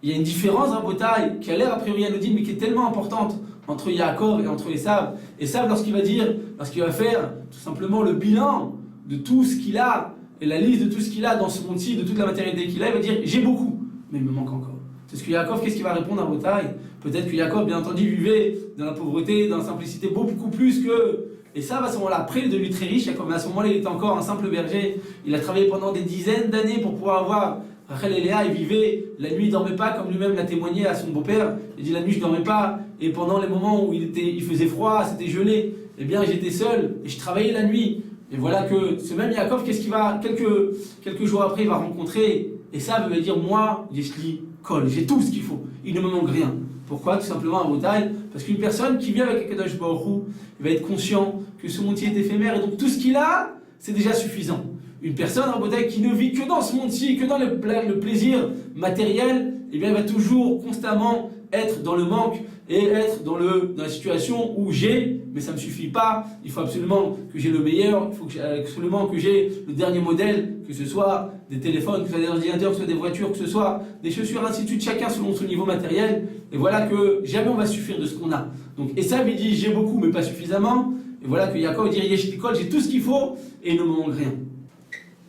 Il y a une différence, Rabotai, qui a l'air a priori anodine, mais qui est tellement importante entre Yaakov et entre Esav. Esav, lorsqu'il va faire tout simplement le bilan de tout ce qu'il a, et la liste de tout ce qu'il a dans ce monde-ci, de toute la matérialité qu'il a, il va dire j'ai beaucoup, mais il me manque encore. C'est ce que Yaakov, qu'est-ce qu'il va répondre à Rabotai? Peut-être que Yaakov, bien entendu, vivait dans la pauvreté, dans la simplicité, beaucoup plus que. Et ça, à ce moment-là, après, il est devenu très riche. Yaakov, mais à ce moment-là, il était encore un simple berger. Il a travaillé pendant des dizaines d'années pour pouvoir avoir Rachel et Léa. Il vivait, la nuit, il ne dormait pas, comme lui-même l'a témoigné à son beau-père. Il dit la nuit, je ne dormais pas. Et pendant les moments où il faisait froid, c'était gelé, eh bien, j'étais seul et je travaillais la nuit. Et voilà que ce même Yaakov, qu'est-ce qu'il va, quelques jours après, il va rencontrer, et ça veut dire moi, Yeshli Kol, j'ai tout ce qu'il faut, il ne me manque rien. Pourquoi? Tout simplement à Rabotai, parce qu'une personne qui vit avec Akadosh Baruch Hu, il va être conscient que ce monde-ci est éphémère, et donc tout ce qu'il a, c'est déjà suffisant. Une personne, Rabotai, qui ne vit que dans ce monde-ci, que dans le plaisir matériel, eh bien, il va toujours, constamment, être dans le manque et être dans la situation où j'ai, mais ça ne me suffit pas, il faut absolument que j'ai le meilleur, il faut absolument que j'ai le dernier modèle, que ce soit des téléphones, que ce soit des ordinateurs, que ce soit des voitures, que ce soit des chaussures, ainsi de suite, chacun selon son niveau matériel, et voilà que jamais on va suffire de ce qu'on a. Donc Esav il dit j'ai beaucoup mais pas suffisamment, et voilà que Yaakov dit Yesh li kol, j'ai tout ce qu'il faut et il ne me manque rien.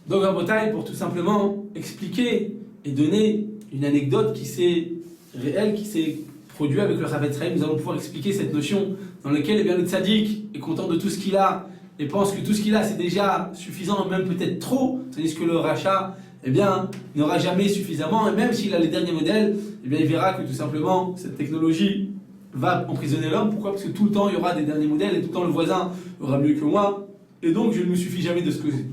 Donc Rabotai, pour tout simplement expliquer et donner une anecdote qui s'est réelle, qui s'est produite avec le Chavetz Chaim, nous allons pouvoir expliquer cette notion dans laquelle eh bien, le tzaddik est content de tout ce qu'il a et pense que tout ce qu'il a c'est déjà suffisant, même peut-être trop, tandis que le rachat eh bien, n'aura jamais suffisamment, et même s'il a les derniers modèles, eh bien, il verra que tout simplement cette technologie va emprisonner l'homme. Pourquoi? Parce que tout le temps il y aura des derniers modèles et tout le temps le voisin aura mieux que moi, et donc je ne me suffis jamais de ce que j'ai.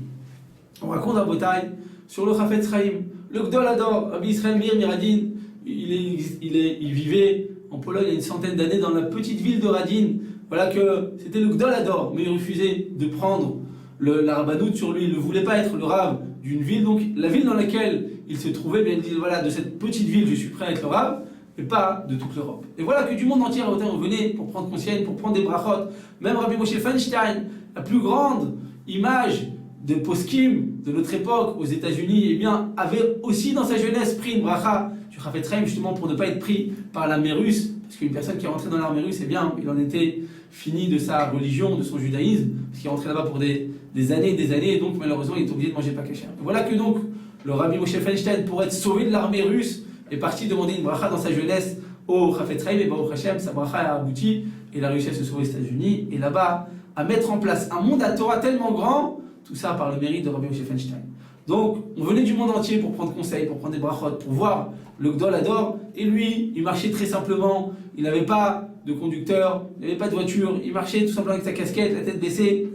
On raconte un Rabotai sur le Chavetz Chaim, le Gdol Ador, Rabbi Israël Meir Miradin, il vivait en Pologne il y a une centaine d'années dans la petite ville de Radin. Voilà que c'était le Gdol Ador, mais il refusait de prendre la rabbanoute sur lui, il ne voulait pas être le rave d'une ville, donc la ville dans laquelle il se trouvait, bien il dit voilà, de cette petite ville je suis prêt à être le rave, mais pas de toute l'Europe. Et voilà que du monde entier revenait pour prendre conscience, pour prendre des brachot. Même Rabbi Moshe Feinstein, la plus grande image de poskim de notre époque aux États-Unis, eh bien, avait aussi dans sa jeunesse pris une bracha du Chavetz Chaim justement pour ne pas être pris par l'armée russe, parce qu'une personne qui est rentrée dans l'armée russe, eh bien, il en était fini de sa religion, de son judaïsme, parce qu'il est rentré là-bas pour des années et des années, et donc malheureusement il est obligé de manger pas kasher. Voilà que donc le Rabbi Moshe Feinstein, pour être sauvé de l'armée russe, est parti demander une bracha dans sa jeunesse au Chavetz Chaim, et Baruch Hashem, sa bracha a abouti, et il a réussi à se sauver aux États-Unis, et là-bas, à mettre en place un monde à Torah tellement grand, tout ça par le mérite de Rabbi Moshe Feinstein. Donc, on venait du monde entier pour prendre conseil, pour prendre des brachot, pour voir le Gdol Hador, et lui, il marchait très simplement, il n'avait pas de conducteur, il n'avait pas de voiture, il marchait tout simplement avec sa casquette, la tête baissée,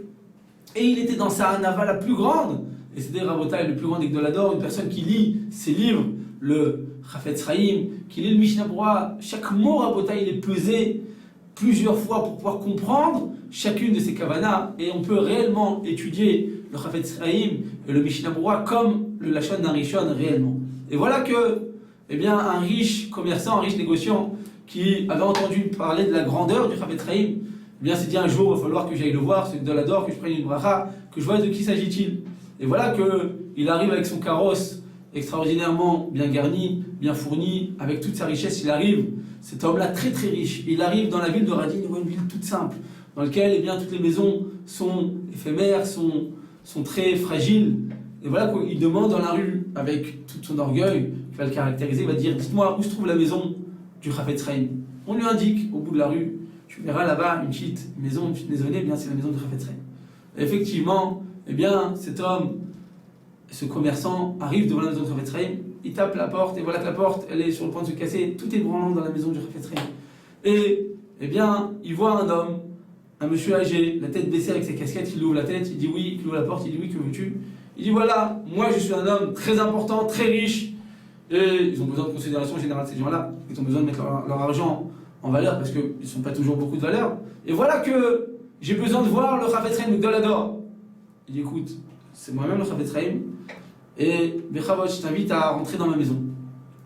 et il était dans sa hanava la plus grande, et c'était Rabotai, le plus grand des Gdol Hador, une personne qui lit ses livres, le Chafetz Chaim, qui lit le Mishnah Berurah, chaque mot Rabotai, il est pesé plusieurs fois pour pouvoir comprendre chacune de ces kavanas, et on peut réellement étudier le Chafetz Chaim et le Mishnah Berurah comme le Lachon d'un Rishon réellement. Et voilà que, eh bien, un riche commerçant, un riche négociant, qui avait entendu parler de la grandeur du Chafetz Chaim, eh bien, s'est dit un jour, il va falloir que j'aille le voir, c'est de l'ador, que je prenne une bracha, que je vois de qui s'agit-il. Et voilà qu'il arrive avec son carrosse extraordinairement bien garni, bien fourni, avec toute sa richesse, il arrive, cet homme-là très très riche, il arrive dans la ville de Radin, il voit une ville toute simple, dans laquelle eh bien, toutes les maisons sont éphémères, sont très fragiles. Et voilà qu'il demande dans la rue, avec tout son orgueil, qui va le caractériser, il va dire, dites-moi où se trouve la maison du Chafetz Chaim. On lui indique, au bout de la rue, tu verras là-bas une petite maison, une petite maisonnée, eh bien c'est la maison du Chafetz Chaim. Et effectivement, eh bien cet homme, ce commerçant, arrive devant la maison du Chafetz Chaim, il tape la porte, et voilà que la porte, elle est sur le point de se casser, tout est branlant dans la maison du Chafetz Chaim. Et, eh bien, il voit un homme, un monsieur âgé, la tête baissée avec sa casquette, il ouvre la tête, il dit oui, il ouvre la porte, il dit oui, que veux-tu? Il dit voilà, moi je suis un homme très important, très riche, et ils ont besoin de considération générale ces gens-là, ils ont besoin de mettre leur argent en valeur parce qu'ils ne sont pas toujours beaucoup de valeur. Et voilà que j'ai besoin de voir le Chafetz Chaim Gdol Hador. Il dit écoute, c'est moi-même le Chafetz Chaim, et Bechavot, je t'invite à rentrer dans ma maison.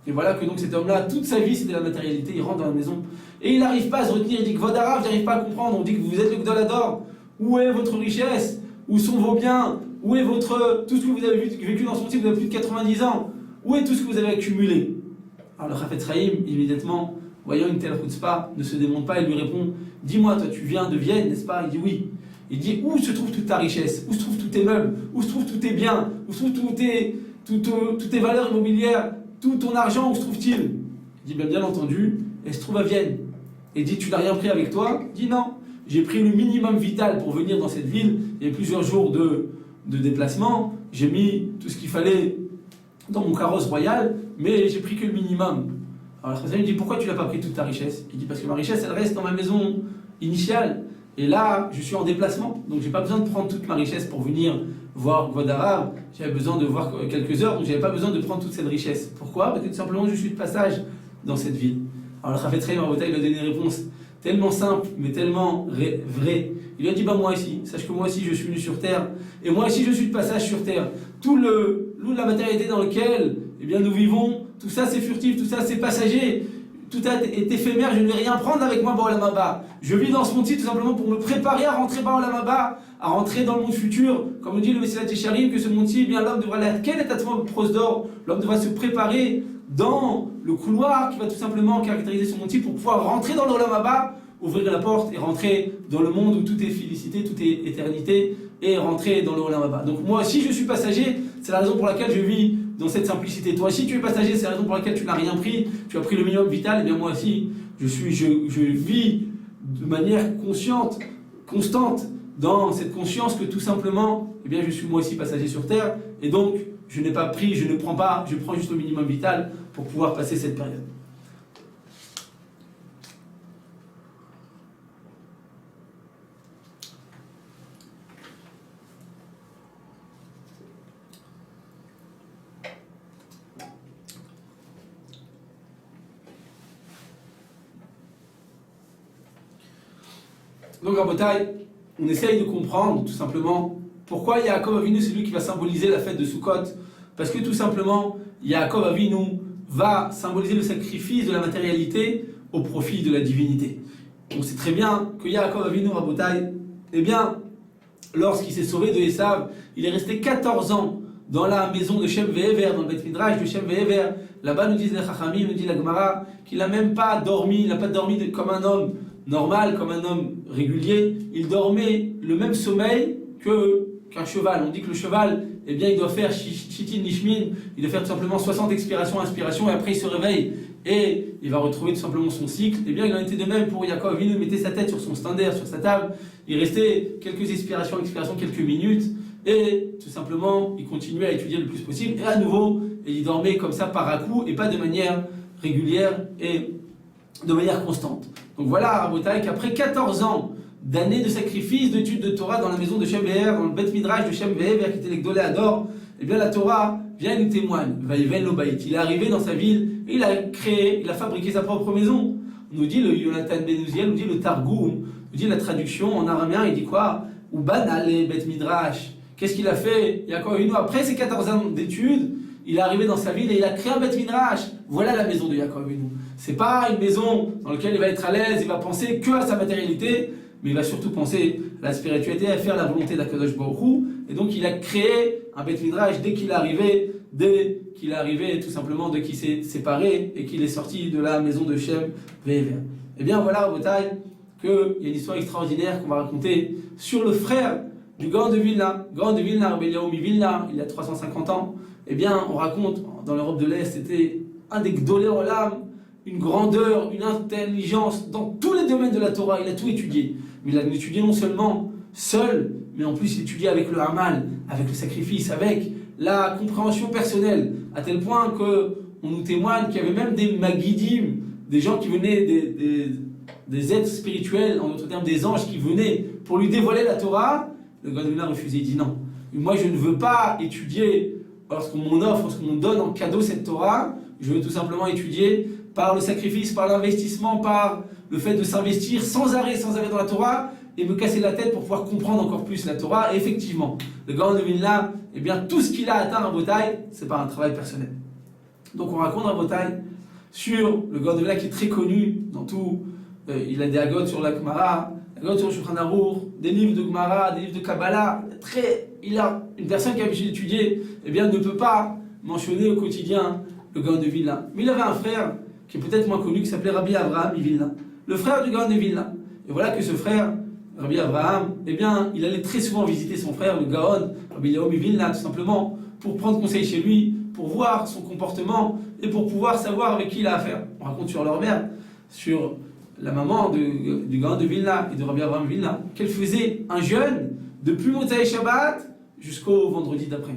Et voilà que donc cet homme-là, toute sa vie c'était la matérialité, il rentre dans la maison, et il n'arrive pas à se retenir, il dit que Kvod Harav, j'arrive pas à comprendre, on dit que vous êtes le Gdol Hador, où est votre richesse, où sont vos biens, où est tout ce que vous avez vécu dans ce monde, vous avez plus de 90 ans, où est tout ce que vous avez accumulé? Alors le Chafetz Chaim, immédiatement, voyant une telle chutzpah, ne se démonte pas et lui répond, dis-moi, toi tu viens de Vienne, n'est-ce pas? Il dit oui. Il dit, où se trouve toute ta richesse? Où se trouvent tous tes meubles? Où se trouvent tous tes biens? Où se trouvent toutes tes valeurs immobilières? Tout ton argent, où se trouve-t-il? Il dit, bien entendu, elle se trouve à Vienne. Et il dit, tu n'as rien pris avec toi? Il dit, non. J'ai pris le minimum vital pour venir dans cette ville. Il y a plusieurs jours de déplacement. J'ai mis tout ce qu'il fallait dans mon carrosse royal, mais j'ai pris que le minimum. Alors le Chafetz Chaim dit, pourquoi tu n'as pas pris toute ta richesse? Il dit, parce que ma richesse, elle reste dans ma maison initiale. Et là, je suis en déplacement, donc j'ai pas besoin de prendre toute ma richesse pour venir voir Kvod Harav. J'avais besoin de voir quelques heures, donc j'avais pas besoin de prendre toute cette richesse. Pourquoi? Parce que tout simplement, je suis de passage dans cette ville. Alors le Chafetz Chaim, il a donné une réponse tellement simple, mais tellement vraie. Il lui a dit, moi aussi, sache que moi aussi je suis venu sur terre, et moi aussi je suis de passage sur terre. Tout la matérialité dans laquelle eh bien, nous vivons, tout ça c'est furtif, tout ça c'est passager, tout est éphémère, je ne vais rien prendre avec moi Ba'olam Haba. Je vis dans ce monde-ci tout simplement pour me préparer à rentrer Ba'olam Haba, à rentrer dans le monde futur. Comme nous dit le Messilat Yesharim, que ce monde-ci, eh bien l'homme devra l'être. Quel est atma pros d'or? L'homme devra se préparer dans le couloir qui va tout simplement caractériser ce monde-ci pour pouvoir rentrer dans l'Olam Haba, ouvrir la porte et rentrer dans le monde où tout est félicité, tout est éternité, et rentrer dans l'Olam Haba. Donc moi, si je suis passager, c'est la raison pour laquelle je vis dans cette simplicité. Toi, si tu es passager, c'est la raison pour laquelle tu n'as rien pris, tu as pris le minimum vital, et bien moi aussi, je vis de manière consciente, constante, dans cette conscience que tout simplement, eh bien je suis moi aussi passager sur terre, et donc je n'ai pas pris, je ne prends pas, je prends juste le minimum vital pour pouvoir passer cette période. Donc, Rabotai, on essaye de comprendre tout simplement pourquoi Yaakov Avinu, c'est lui qui va symboliser la fête de Sukkot. Parce que tout simplement, Yaakov Avinu va symboliser le sacrifice de la matérialité au profit de la divinité. On sait très bien que Yaakov Avinu, Rabotai, eh bien, lorsqu'il s'est sauvé de Esav, il est resté 14 ans dans la maison de Shem Ve'ever, dans le Beth Midrash de Shem Ve'ever. Là-bas, nous disent les Chachamim, nous dit la Gemara, qu'il n'a même pas dormi, il n'a pas dormi comme un homme normal, comme un homme régulier. Il dormait le même sommeil qu'un cheval. On dit que le cheval eh bien il doit faire Shitin Nishmin, il doit faire tout simplement 60 expirations, inspirations, et après il se réveille et il va retrouver tout simplement son cycle. Eh bien il en était de même pour Yaakov Avinu, il mettait sa tête sur son standard, sur sa table, il restait quelques expirations, quelques minutes, et tout simplement il continuait à étudier le plus possible, et à nouveau, il dormait comme ça par à-coup, et pas de manière régulière et de manière constante. Donc voilà, Rabotai, qu'après 14 ans d'années de sacrifice, d'études de Torah dans la maison de Shem Ve'er, dans le Beth Midrash de Shem Ve'er, qui était les Gdolé Ador, eh bien la Torah vient nous témoigne. Vaïven lo Baït. Il est arrivé dans sa ville et il a créé, il a fabriqué sa propre maison. On nous dit le Yonatan Ben Uziel, nous dit le Targum, nous dit la traduction en araméen, il dit quoi? Ou Banale Beth Midrash. Qu'est-ce qu'il a fait? Après ses 14 ans d'études, il est arrivé dans sa ville et il a créé un Beth Midrash. Voilà la maison de Yaakov Avinu. C'est pas une maison dans laquelle il va être à l'aise, il va penser que à sa matérialité, mais il va surtout penser à la spiritualité, à faire la volonté d'Akadosh Baruch Hu. Et donc il a créé un Beth Midrash dès qu'il est arrivé tout simplement de qui s'est séparé et qu'il est sorti de la maison de Shem Ve'er. Et bien voilà, Rabotai, qu'il y a une histoire extraordinaire qu'on va raconter sur le frère du Gaon de Vilna, Rabbi Eliyahu Vilna, il y a 350 ans. Eh bien, on raconte, dans l'Europe de l'Est, c'était un des Gdolé Olam, une grandeur, une intelligence dans tous les domaines de la Torah, il a tout étudié. Mais il a étudié non seulement seul, mais en plus il étudiait avec le Hamal, avec le sacrifice, avec la compréhension personnelle, à tel point qu'on nous témoigne qu'il y avait même des Magidim, des gens qui venaient, des êtres spirituels, en d'autres termes des anges qui venaient pour lui dévoiler la Torah. Le Gaon de Vilna refusait, il dit non, moi je ne veux pas étudier lorsqu'on m'offre, lorsqu'on me donne en cadeau cette Torah, je veux tout simplement étudier par le sacrifice, par l'investissement, par le fait de s'investir sans arrêt dans la Torah et me casser la tête pour pouvoir comprendre encore plus la Torah. Et effectivement, le Gaon de Vilna, eh bien tout ce qu'il a atteint à Botaï, c'est par un travail personnel. Donc on raconte à Botaï sur le Gaon de Vilna qui est très connu dans tout. Il a des agotes sur la Gemara, agotes sur le Shulchan Aruch, des livres de Gemara, des livres de Kabbalah. Il a une personne qui a l'habitude d'étudier, eh bien ne peut pas mentionner au quotidien le Gaon de Vilna. Mais il avait un frère qui est peut-être moins connu, qui s'appelait Rabbi Avraham Vilna, le frère du Gaon de Vilna. Et voilà que ce frère, Rabbi Avraham, eh bien, il allait très souvent visiter son frère, le Gaon, Rabbi Eliyahu Vilna, tout simplement, pour prendre conseil chez lui, pour voir son comportement et pour pouvoir savoir avec qui il a affaire. On raconte sur leur mère, sur la maman du Gaon de Vilna et de Rabbi Avraham Vilna, qu'elle faisait un jeûne depuis Motzei Shabbat jusqu'au vendredi d'après.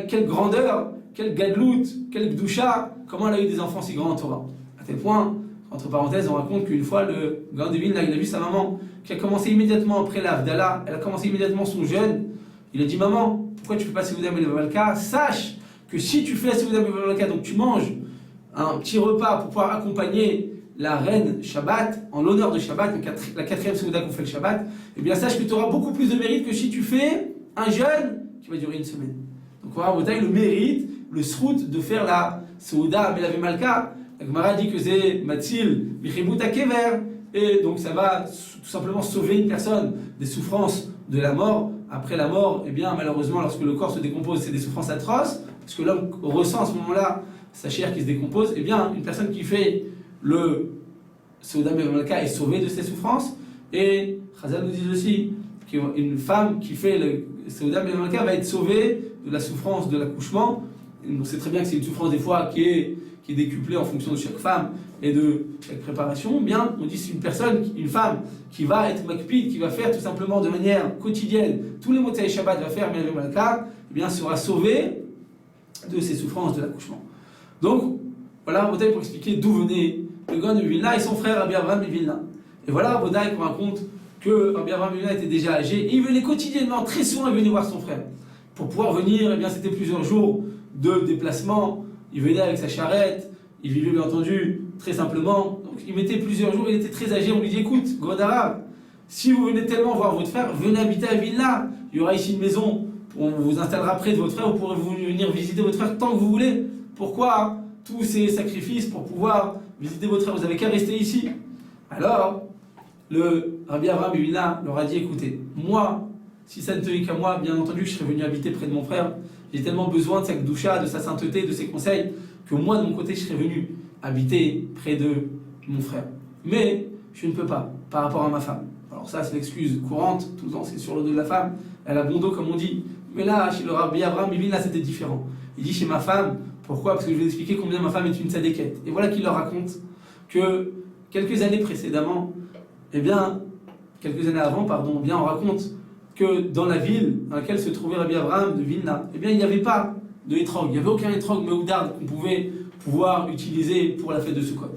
Quelle grandeur, quelle gadlout, quelle gdoucha, comment elle a eu des enfants si grands en Torah. À tel point, entre parenthèses, on raconte qu'une fois, le Gaon de Vilna, il a vu sa maman qui a commencé immédiatement après l'Avdallah, elle a commencé immédiatement son jeûne. Il a dit, maman, pourquoi tu ne fais pas Seouda Melvalka? Sache que si tu fais Seouda Melvalka, donc tu manges un petit repas pour pouvoir accompagner la reine Shabbat, en l'honneur de Shabbat, la quatrième Seouda qu'on fait le Shabbat, eh bien sache que tu auras beaucoup plus de mérite que si tu fais un jeûne qui va durer une semaine. Donc on va le mérite, le srout de faire la Seouda Melave Malka. La Gemara dit que c'est Matzil Michibut Kever, et donc ça va tout simplement sauver une personne des souffrances de la mort. Après la mort, eh bien malheureusement, lorsque le corps se décompose, c'est des souffrances atroces, parce que l'homme ressent à ce moment-là sa chair qui se décompose. Eh bien, une personne qui fait le Seouda Melave est sauvée de ces souffrances. Et Chazal nous dit aussi qu'une femme qui fait le Seouda Melave va être sauvée de la souffrance de l'accouchement. On sait très bien que c'est une souffrance des fois qui est décuplée en fonction de chaque femme et de chaque préparation. Bien, on dit c'est une femme qui va être makpid, qui va faire tout simplement de manière quotidienne tous les Motzei Shabbat, va faire Melave Malka, eh bien sera sauvée de ces souffrances de l'accouchement. Donc voilà Rabotai pour expliquer d'où venait le Gaon de Vilna et son frère Rabbi Avraham Vilna. Et voilà Rabotai qu'on raconte que Rabbi Avraham Vilna était déjà âgé et il venait quotidiennement, très souvent, il venait voir son frère. Pour pouvoir venir, eh bien c'était plusieurs jours de déplacement. Il venait avec sa charrette, il vivait bien entendu très simplement. Donc il mettait plusieurs jours, il était très âgé. On lui dit écoute, grand arabe, si vous venez tellement voir votre frère, venez habiter à Vilna. Il y aura ici une maison, on vous installera près de votre frère, vous pourrez venir visiter votre frère tant que vous voulez. Pourquoi tous ces sacrifices pour pouvoir visiter votre frère? Vous n'avez qu'à rester ici. Alors, le Rabbi Avraham Vilna leur a dit écoutez, moi, si ça ne tenait qu'à moi, bien entendu, je serais venu habiter près de mon frère. J'ai tellement besoin de sa gdoucha, de sa sainteté, de ses conseils, que moi, de mon côté, je serais venu habiter près de mon frère. Mais je ne peux pas, par rapport à ma femme. Alors ça, c'est l'excuse courante, tout le temps, c'est sur le dos de la femme. Elle a bon dos, comme on dit. Mais là, chez le Rabbi Abraham Mivin, là c'était différent. Il dit chez ma femme, pourquoi? Parce que je vais vous expliquer combien ma femme est une tzadékette. Et voilà qu'il leur raconte que quelques années précédemment, quelques années avant, pardon, on raconte que dans la ville dans laquelle se trouvait Rabbi Abraham de Vilna, il n'y avait pas de hétrog, il n'y avait aucun hétrog meoudard qu'on pouvait pouvoir utiliser pour la fête de Sukkot.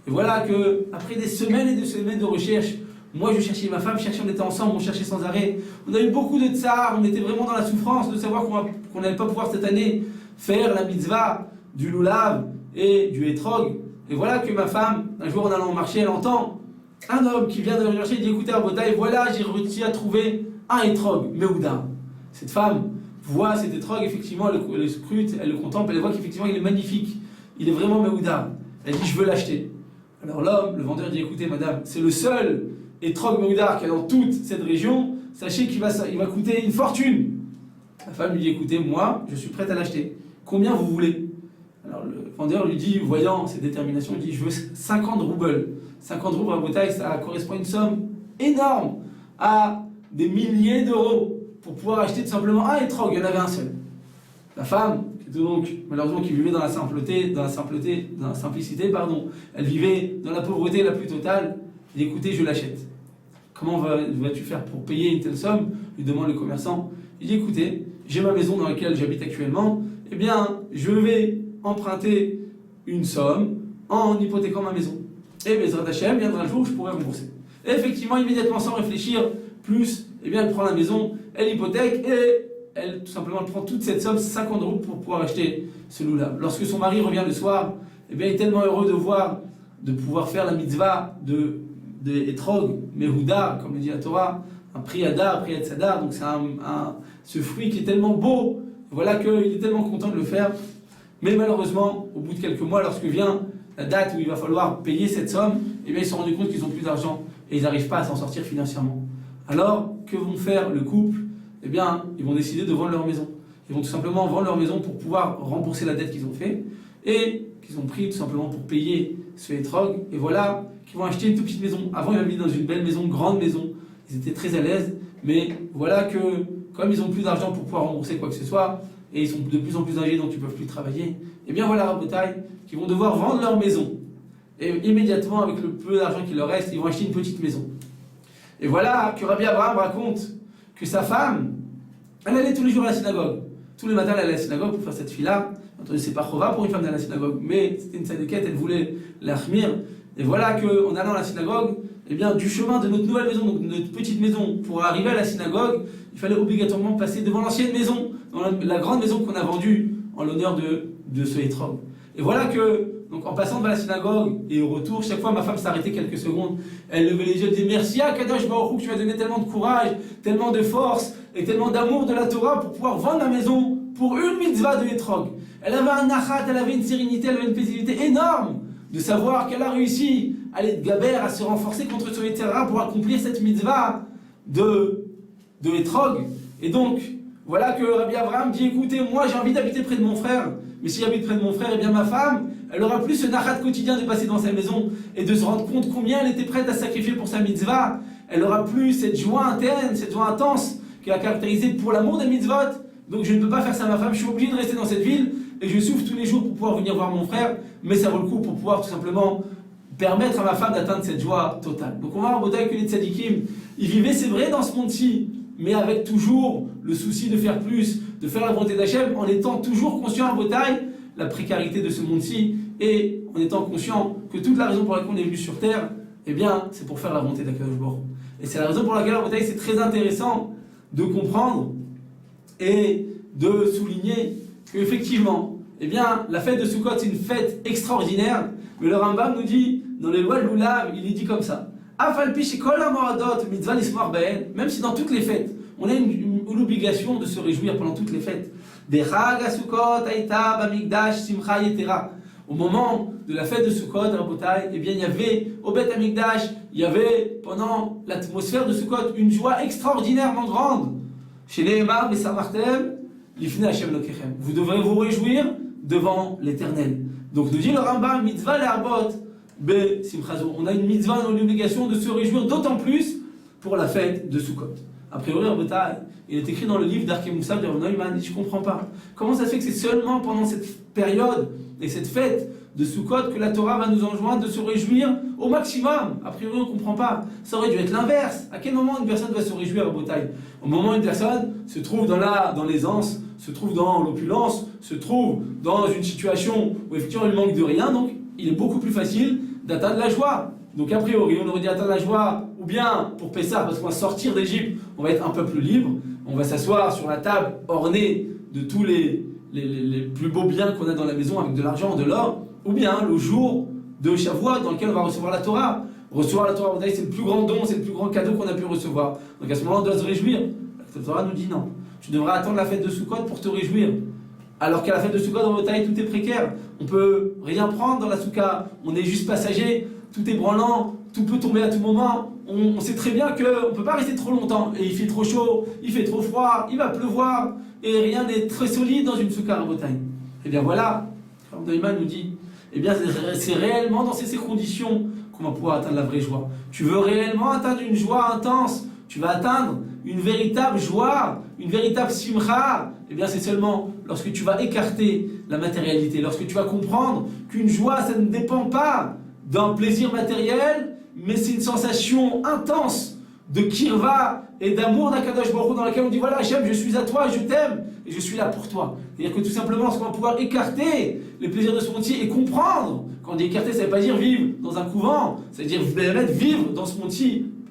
Et voilà que, après des semaines et des semaines de recherche, moi je cherchais ma femme, on était ensemble, on cherchait sans arrêt. On a eu beaucoup de tsar, on était vraiment dans la souffrance de savoir qu'on n'allait pas pouvoir cette année faire la mitzvah du loulav et du hétrog. Et voilà que ma femme, un jour en allant au marché, elle entend un homme qui vient de marché, il dit écoutez Rabotai, voilà j'ai réussi à trouver un hétrog, Meouda. Cette femme voit cet hétrog, effectivement, elle le scrute, elle le contemple, elle voit qu'effectivement il est magnifique, il est vraiment Meouda. Elle dit je veux l'acheter. Alors l'homme, le vendeur dit écoutez madame, c'est le seul hétrog Meouda qu'il y a dans toute cette région, sachez qu'il va coûter une fortune. La femme lui dit écoutez, moi je suis prête à l'acheter. Combien vous voulez? Alors le vendeur lui dit, voyant cette détermination, il dit je veux 50 roubles. 50 roubles à Botaï, ça correspond à une somme énorme, à des milliers d'euros, pour pouvoir acheter tout simplement un hétrog, il y en avait un seul. La femme, qui était donc malheureusement qui vivait dans la simplicité, elle vivait dans la pauvreté la plus totale, elle dit écoutez, je l'achète. Comment vas-tu faire pour payer une telle somme? Lui demande le commerçant. Il dit écoutez, j'ai ma maison dans laquelle j'habite actuellement, je vais emprunter une somme en hypothéquant ma maison. Et Bezrat Hashem, viendra un jour où je pourrai rembourser. Et effectivement, immédiatement, sans réfléchir plus, elle prend la maison, elle hypothèque et elle, tout simplement, elle prend toute cette somme, 50 euros, pour pouvoir acheter ce loulav. Lorsque son mari revient le soir, il est tellement heureux de pouvoir faire la mitzvah de Etrog, Mehuda, comme le dit la Torah, un Priyada, Priyatzada, donc c'est ce fruit qui est tellement beau, voilà qu'il est tellement content de le faire. Mais malheureusement, au bout de quelques mois, lorsque vient la date où il va falloir payer cette somme, ils se sont rendus compte qu'ils n'ont plus d'argent et ils n'arrivent pas à s'en sortir financièrement. Alors, que vont faire le couple? Ils vont décider de vendre leur maison. Ils vont tout simplement vendre leur maison pour pouvoir rembourser la dette qu'ils ont fait et qu'ils ont pris tout simplement pour payer ce hétrog. Et voilà qu'ils vont acheter une toute petite maison. Avant, ils habitent dans une belle maison, grande maison. Ils étaient très à l'aise, mais voilà que comme ils n'ont plus d'argent pour pouvoir rembourser quoi que ce soit, et ils sont de plus en plus âgés donc ils ne peuvent plus travailler, voilà Rabotai, qui vont devoir vendre leur maison. Et immédiatement, avec le peu d'argent qu'il leur reste, ils vont acheter une petite maison. Et voilà que Rabbi Abraham raconte que sa femme, elle allait tous les jours à la synagogue. Tous les matins, elle allait à la synagogue pour faire cette fille-là. Entendu, c'est pas chova pour une femme d'aller à la synagogue, mais c'était une tzadékette, elle voulait l'achmir. Et voilà qu'en allant à la synagogue, du chemin de notre nouvelle maison, donc de notre petite maison, pour arriver à la synagogue, il fallait obligatoirement passer devant l'ancienne maison, dans la grande maison qu'on a vendue en l'honneur de ce hétrog. Et voilà que, donc en passant devant la synagogue et au retour, chaque fois ma femme s'arrêtait quelques secondes, elle levait les yeux et disait merci à Kadosh Baruch Hu, que tu m'as donné tellement de courage, tellement de force et tellement d'amour de la Torah pour pouvoir vendre ma maison pour une mitzvah de hétrog. Elle avait un nachat, elle avait une sérénité, elle avait une paisibilité énorme de savoir qu'elle a réussi à aller de gaber, à se renforcer contre son Yetzirah pour accomplir cette mitzvah de hétrog. Et donc, voilà que Rabbi Abraham dit écoutez, moi j'ai envie d'habiter près de mon frère, mais si j'habite près de mon frère, ma femme, elle aura plus ce nachat quotidien de passer dans sa maison et de se rendre compte combien elle était prête à sacrifier pour sa mitzvah. Elle aura plus cette joie interne, cette joie intense qui l'a caractérisée pour l'amour des mitzvot. Donc je ne peux pas faire ça à ma femme, je suis obligé de rester dans cette ville et je souffre tous les jours pour pouvoir venir voir mon frère, mais ça vaut le coup pour pouvoir tout simplement permettre à ma femme d'atteindre cette joie totale. Donc on va voir que les tzadikim, ils vivaient, c'est vrai, dans ce monde-ci, mais avec toujours le souci de faire plus, de faire la volonté d'Hachem, en étant toujours conscient à Botaï la précarité de ce monde-ci, et en étant conscient que toute la raison pour laquelle on est venu sur Terre, c'est pour faire la volonté d'Akadosh Baruch Hu. Et c'est la raison pour laquelle à Botaï, c'est très intéressant de comprendre et de souligner qu'effectivement, la fête de Sukkot, c'est une fête extraordinaire, mais le Rambam nous dit, dans les lois de Lulav, il est dit comme ça. Même si dans toutes les fêtes, on a une obligation de se réjouir pendant toutes les fêtes. Au moment de la fête de Sukkot, il y avait au Beth Amikdash, il y avait pendant l'atmosphère de Sukkot une joie extraordinairement grande. Chez les Emar, vous devrez vous réjouir devant l'Éternel. Donc nous dit le Rambam, mitzvah le'arbot on a une mitzvah, on a une obligation de se réjouir d'autant plus pour la fête de Sukkot. A priori, Rabotai, il est écrit dans le livre d'Arke Moussab de Rav Neumann, il dit, je ne comprends pas. Comment ça se fait que c'est seulement pendant cette période et cette fête de Sukkot que la Torah va nous enjoindre de se réjouir au maximum? A priori, on ne comprend pas. Ça aurait dû être l'inverse. À quel moment une personne va se réjouir à Rabotai? Au moment où une personne se trouve dans l'aisance, se trouve dans l'opulence, se trouve dans une situation où effectivement il manque de rien, donc il est beaucoup plus facile d'atteindre la joie. Donc a priori, on aurait dit atteindre la joie, ou bien pour Pessah, parce qu'on va sortir d'Égypte, on va être un peu plus libre, on va s'asseoir sur la table ornée de tous les plus beaux biens qu'on a dans la maison avec de l'argent, de l'or, ou bien le jour de Shavuot dans lequel on va recevoir la Torah. Recevoir la Torah, c'est le plus grand don, c'est le plus grand cadeau qu'on a pu recevoir. Donc à ce moment-là, on doit se réjouir. La Torah nous dit non. Tu devras attendre la fête de Sukkot pour te réjouir. Alors qu'à la fête de Sukkot, dans votre taille, tout est précaire. On peut rien prendre dans la Soukha. On est juste passager. Tout est branlant. Tout peut tomber à tout moment. On sait très bien qu'on ne peut pas rester trop longtemps. Et il fait trop chaud, il fait trop froid, il va pleuvoir. Et rien n'est très solide dans une Soukha à votre taille. Et bien voilà, Rav Neumann nous dit, eh bien c'est réellement dans ces conditions qu'on va pouvoir atteindre la vraie joie. Tu veux réellement atteindre une joie intense, tu vas atteindre une véritable joie, une véritable simcha, eh bien c'est seulement lorsque tu vas écarter la matérialité, lorsque tu vas comprendre qu'une joie, ça ne dépend pas d'un plaisir matériel, mais c'est une sensation intense de kirva et d'amour d'Akadosh Baruch Hu dans laquelle on dit voilà Hachem, je suis à toi, je t'aime et je suis là pour toi. C'est-à-dire que tout simplement, lorsqu'on va pouvoir écarter les plaisirs de ce monde et comprendre, quand on dit écarter, ça ne veut pas dire vivre dans un couvent, ça veut dire vivre dans ce monde,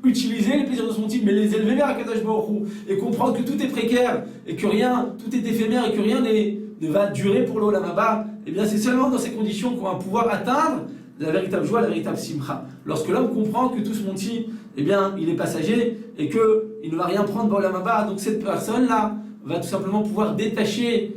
utiliser les plaisirs de ce monde, mais les élever vers Akadosh Baruch Hu et comprendre que tout est précaire et que rien, tout est éphémère et que rien ne va durer pour l'Olam Haba. Et bien c'est seulement dans ces conditions qu'on va pouvoir atteindre la véritable joie, la véritable simcha. Lorsque l'homme comprend que tout ce monde-ci, eh bien, il est passager et qu'il ne va rien prendre dans l'Olam Haba, donc cette personne-là va tout simplement pouvoir détacher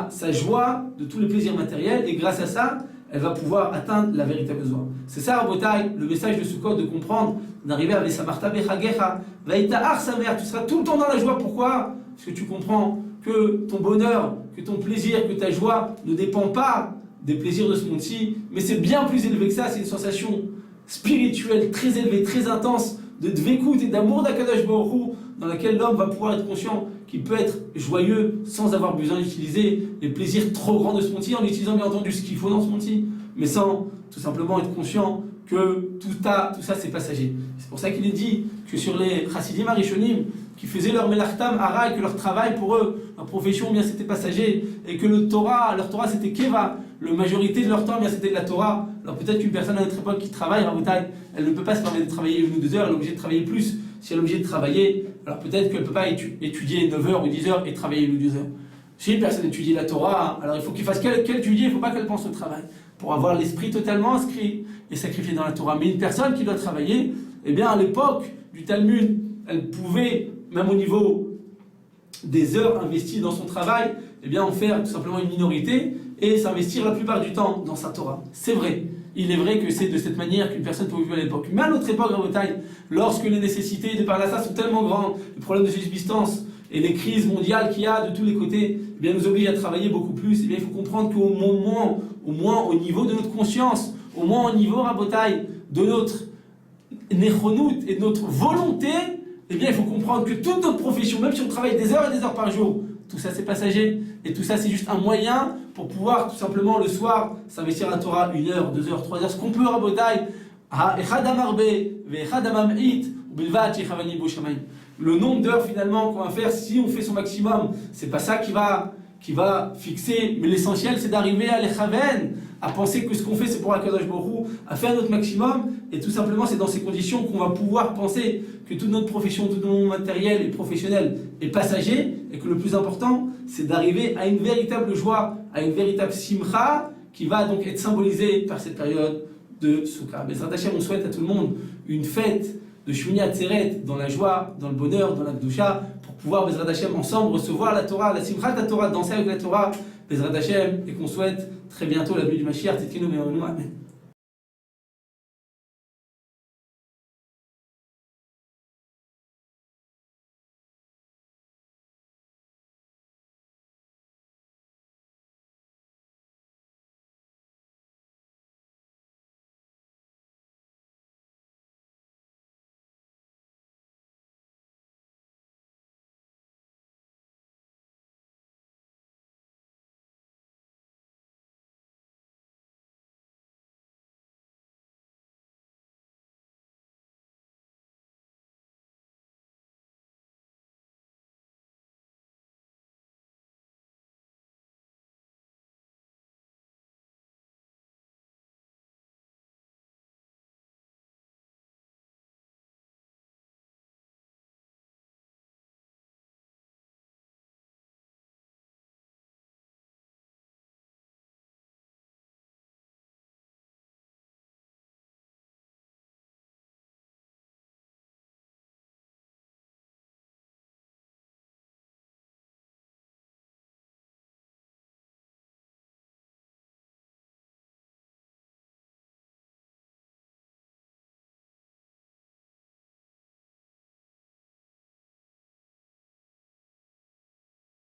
sa joie de tous les plaisirs matériels et grâce à ça, elle va pouvoir atteindre la véritable joie. C'est ça, Rabotai, le message de Sukkot, de comprendre, d'arriver à Vesamarta Bechagecha, Vaïta'ar sa mère, tu seras tout le temps dans la joie. Pourquoi? Parce que tu comprends que ton bonheur, que ton plaisir, que ta joie ne dépend pas des plaisirs de ce monde-ci, mais c'est bien plus élevé que ça, c'est une sensation spirituelle très élevée, très intense, de dvékout et d'amour d'Akadosh Baruch Hu, dans laquelle l'homme va pouvoir être conscient qu'il peut être joyeux sans avoir besoin d'utiliser les plaisirs trop grands de ce monde-ci, en utilisant bien entendu ce qu'il faut dans ce monde-ci, mais sans tout simplement être conscient que tout ça c'est passager. C'est pour ça qu'il est dit que sur les Chassidim Arishonim, qui faisaient leur melachtam hara et que leur travail pour eux, leur profession, bien c'était passager, et que leur Torah c'était keva, la majorité de leur temps, bien c'était de la Torah. Alors peut-être qu'une personne à notre époque qui travaille, elle ne peut pas se permettre de travailler 1 ou 2 heures, elle est obligée de travailler plus. Si elle est obligée de travailler, alors peut-être qu'elle ne peut pas étudier 9 heures ou 10 heures et travailler 1 ou 2 heures. Si une personne étudie la Torah, alors il faut qu'il fasse qu'elle étudie, il ne faut pas qu'elle pense au travail, pour avoir l'esprit totalement inscrit et sacrifié dans la Torah. Mais une personne qui doit travailler, eh bien à l'époque du Talmud, elle pouvait, même au niveau des heures investies dans son travail, eh bien en faire tout simplement une minorité et s'investir la plupart du temps dans sa Torah. C'est vrai. Il est vrai que c'est de cette manière qu'une personne pouvait vivre à l'époque. Mais à notre époque, Rabotai, lorsque les nécessités de par là ça sont tellement grandes, les problèmes de subsistance et les crises mondiales qu'il y a de tous les côtés, eh bien, nous obligent à travailler beaucoup plus. Eh bien, il faut comprendre qu'au moins au niveau de notre conscience, au moins au niveau, Rabotai, de notre nechonout et de notre volonté, eh bien, il faut comprendre que toute notre profession, même si on travaille des heures et des heures par jour, tout ça c'est passager, et tout ça c'est juste un moyen pour pouvoir tout simplement le soir s'investir à la Torah 1 heure, 2 heures, 3 heures, ce qu'on peut, Rabotai. Le nombre d'heures finalement qu'on va faire, si on fait son maximum, c'est pas ça qui va fixer, mais l'essentiel c'est d'arriver à l'echaven, à penser que ce qu'on fait c'est pour Akadosh Baruch Hu, à faire notre maximum, et tout simplement c'est dans ces conditions qu'on va pouvoir penser que toute notre profession, tout notre matériel et professionnel est passager, et que le plus important c'est d'arriver à une véritable joie, à une véritable simcha, qui va donc être symbolisée par cette période de Soukha. Bezrat Hashem, on souhaite à tout le monde une fête de Shmini Atzeret dans la joie, dans le bonheur, dans la Kedusha, pour pouvoir, Bezrat Hashem, ensemble recevoir la Torah, la Simchat la Torah, danser avec la Torah, Bezrat Hashem, et qu'on souhaite très bientôt la venue du Mashiach, Tzidkenu Me'onu, Amen.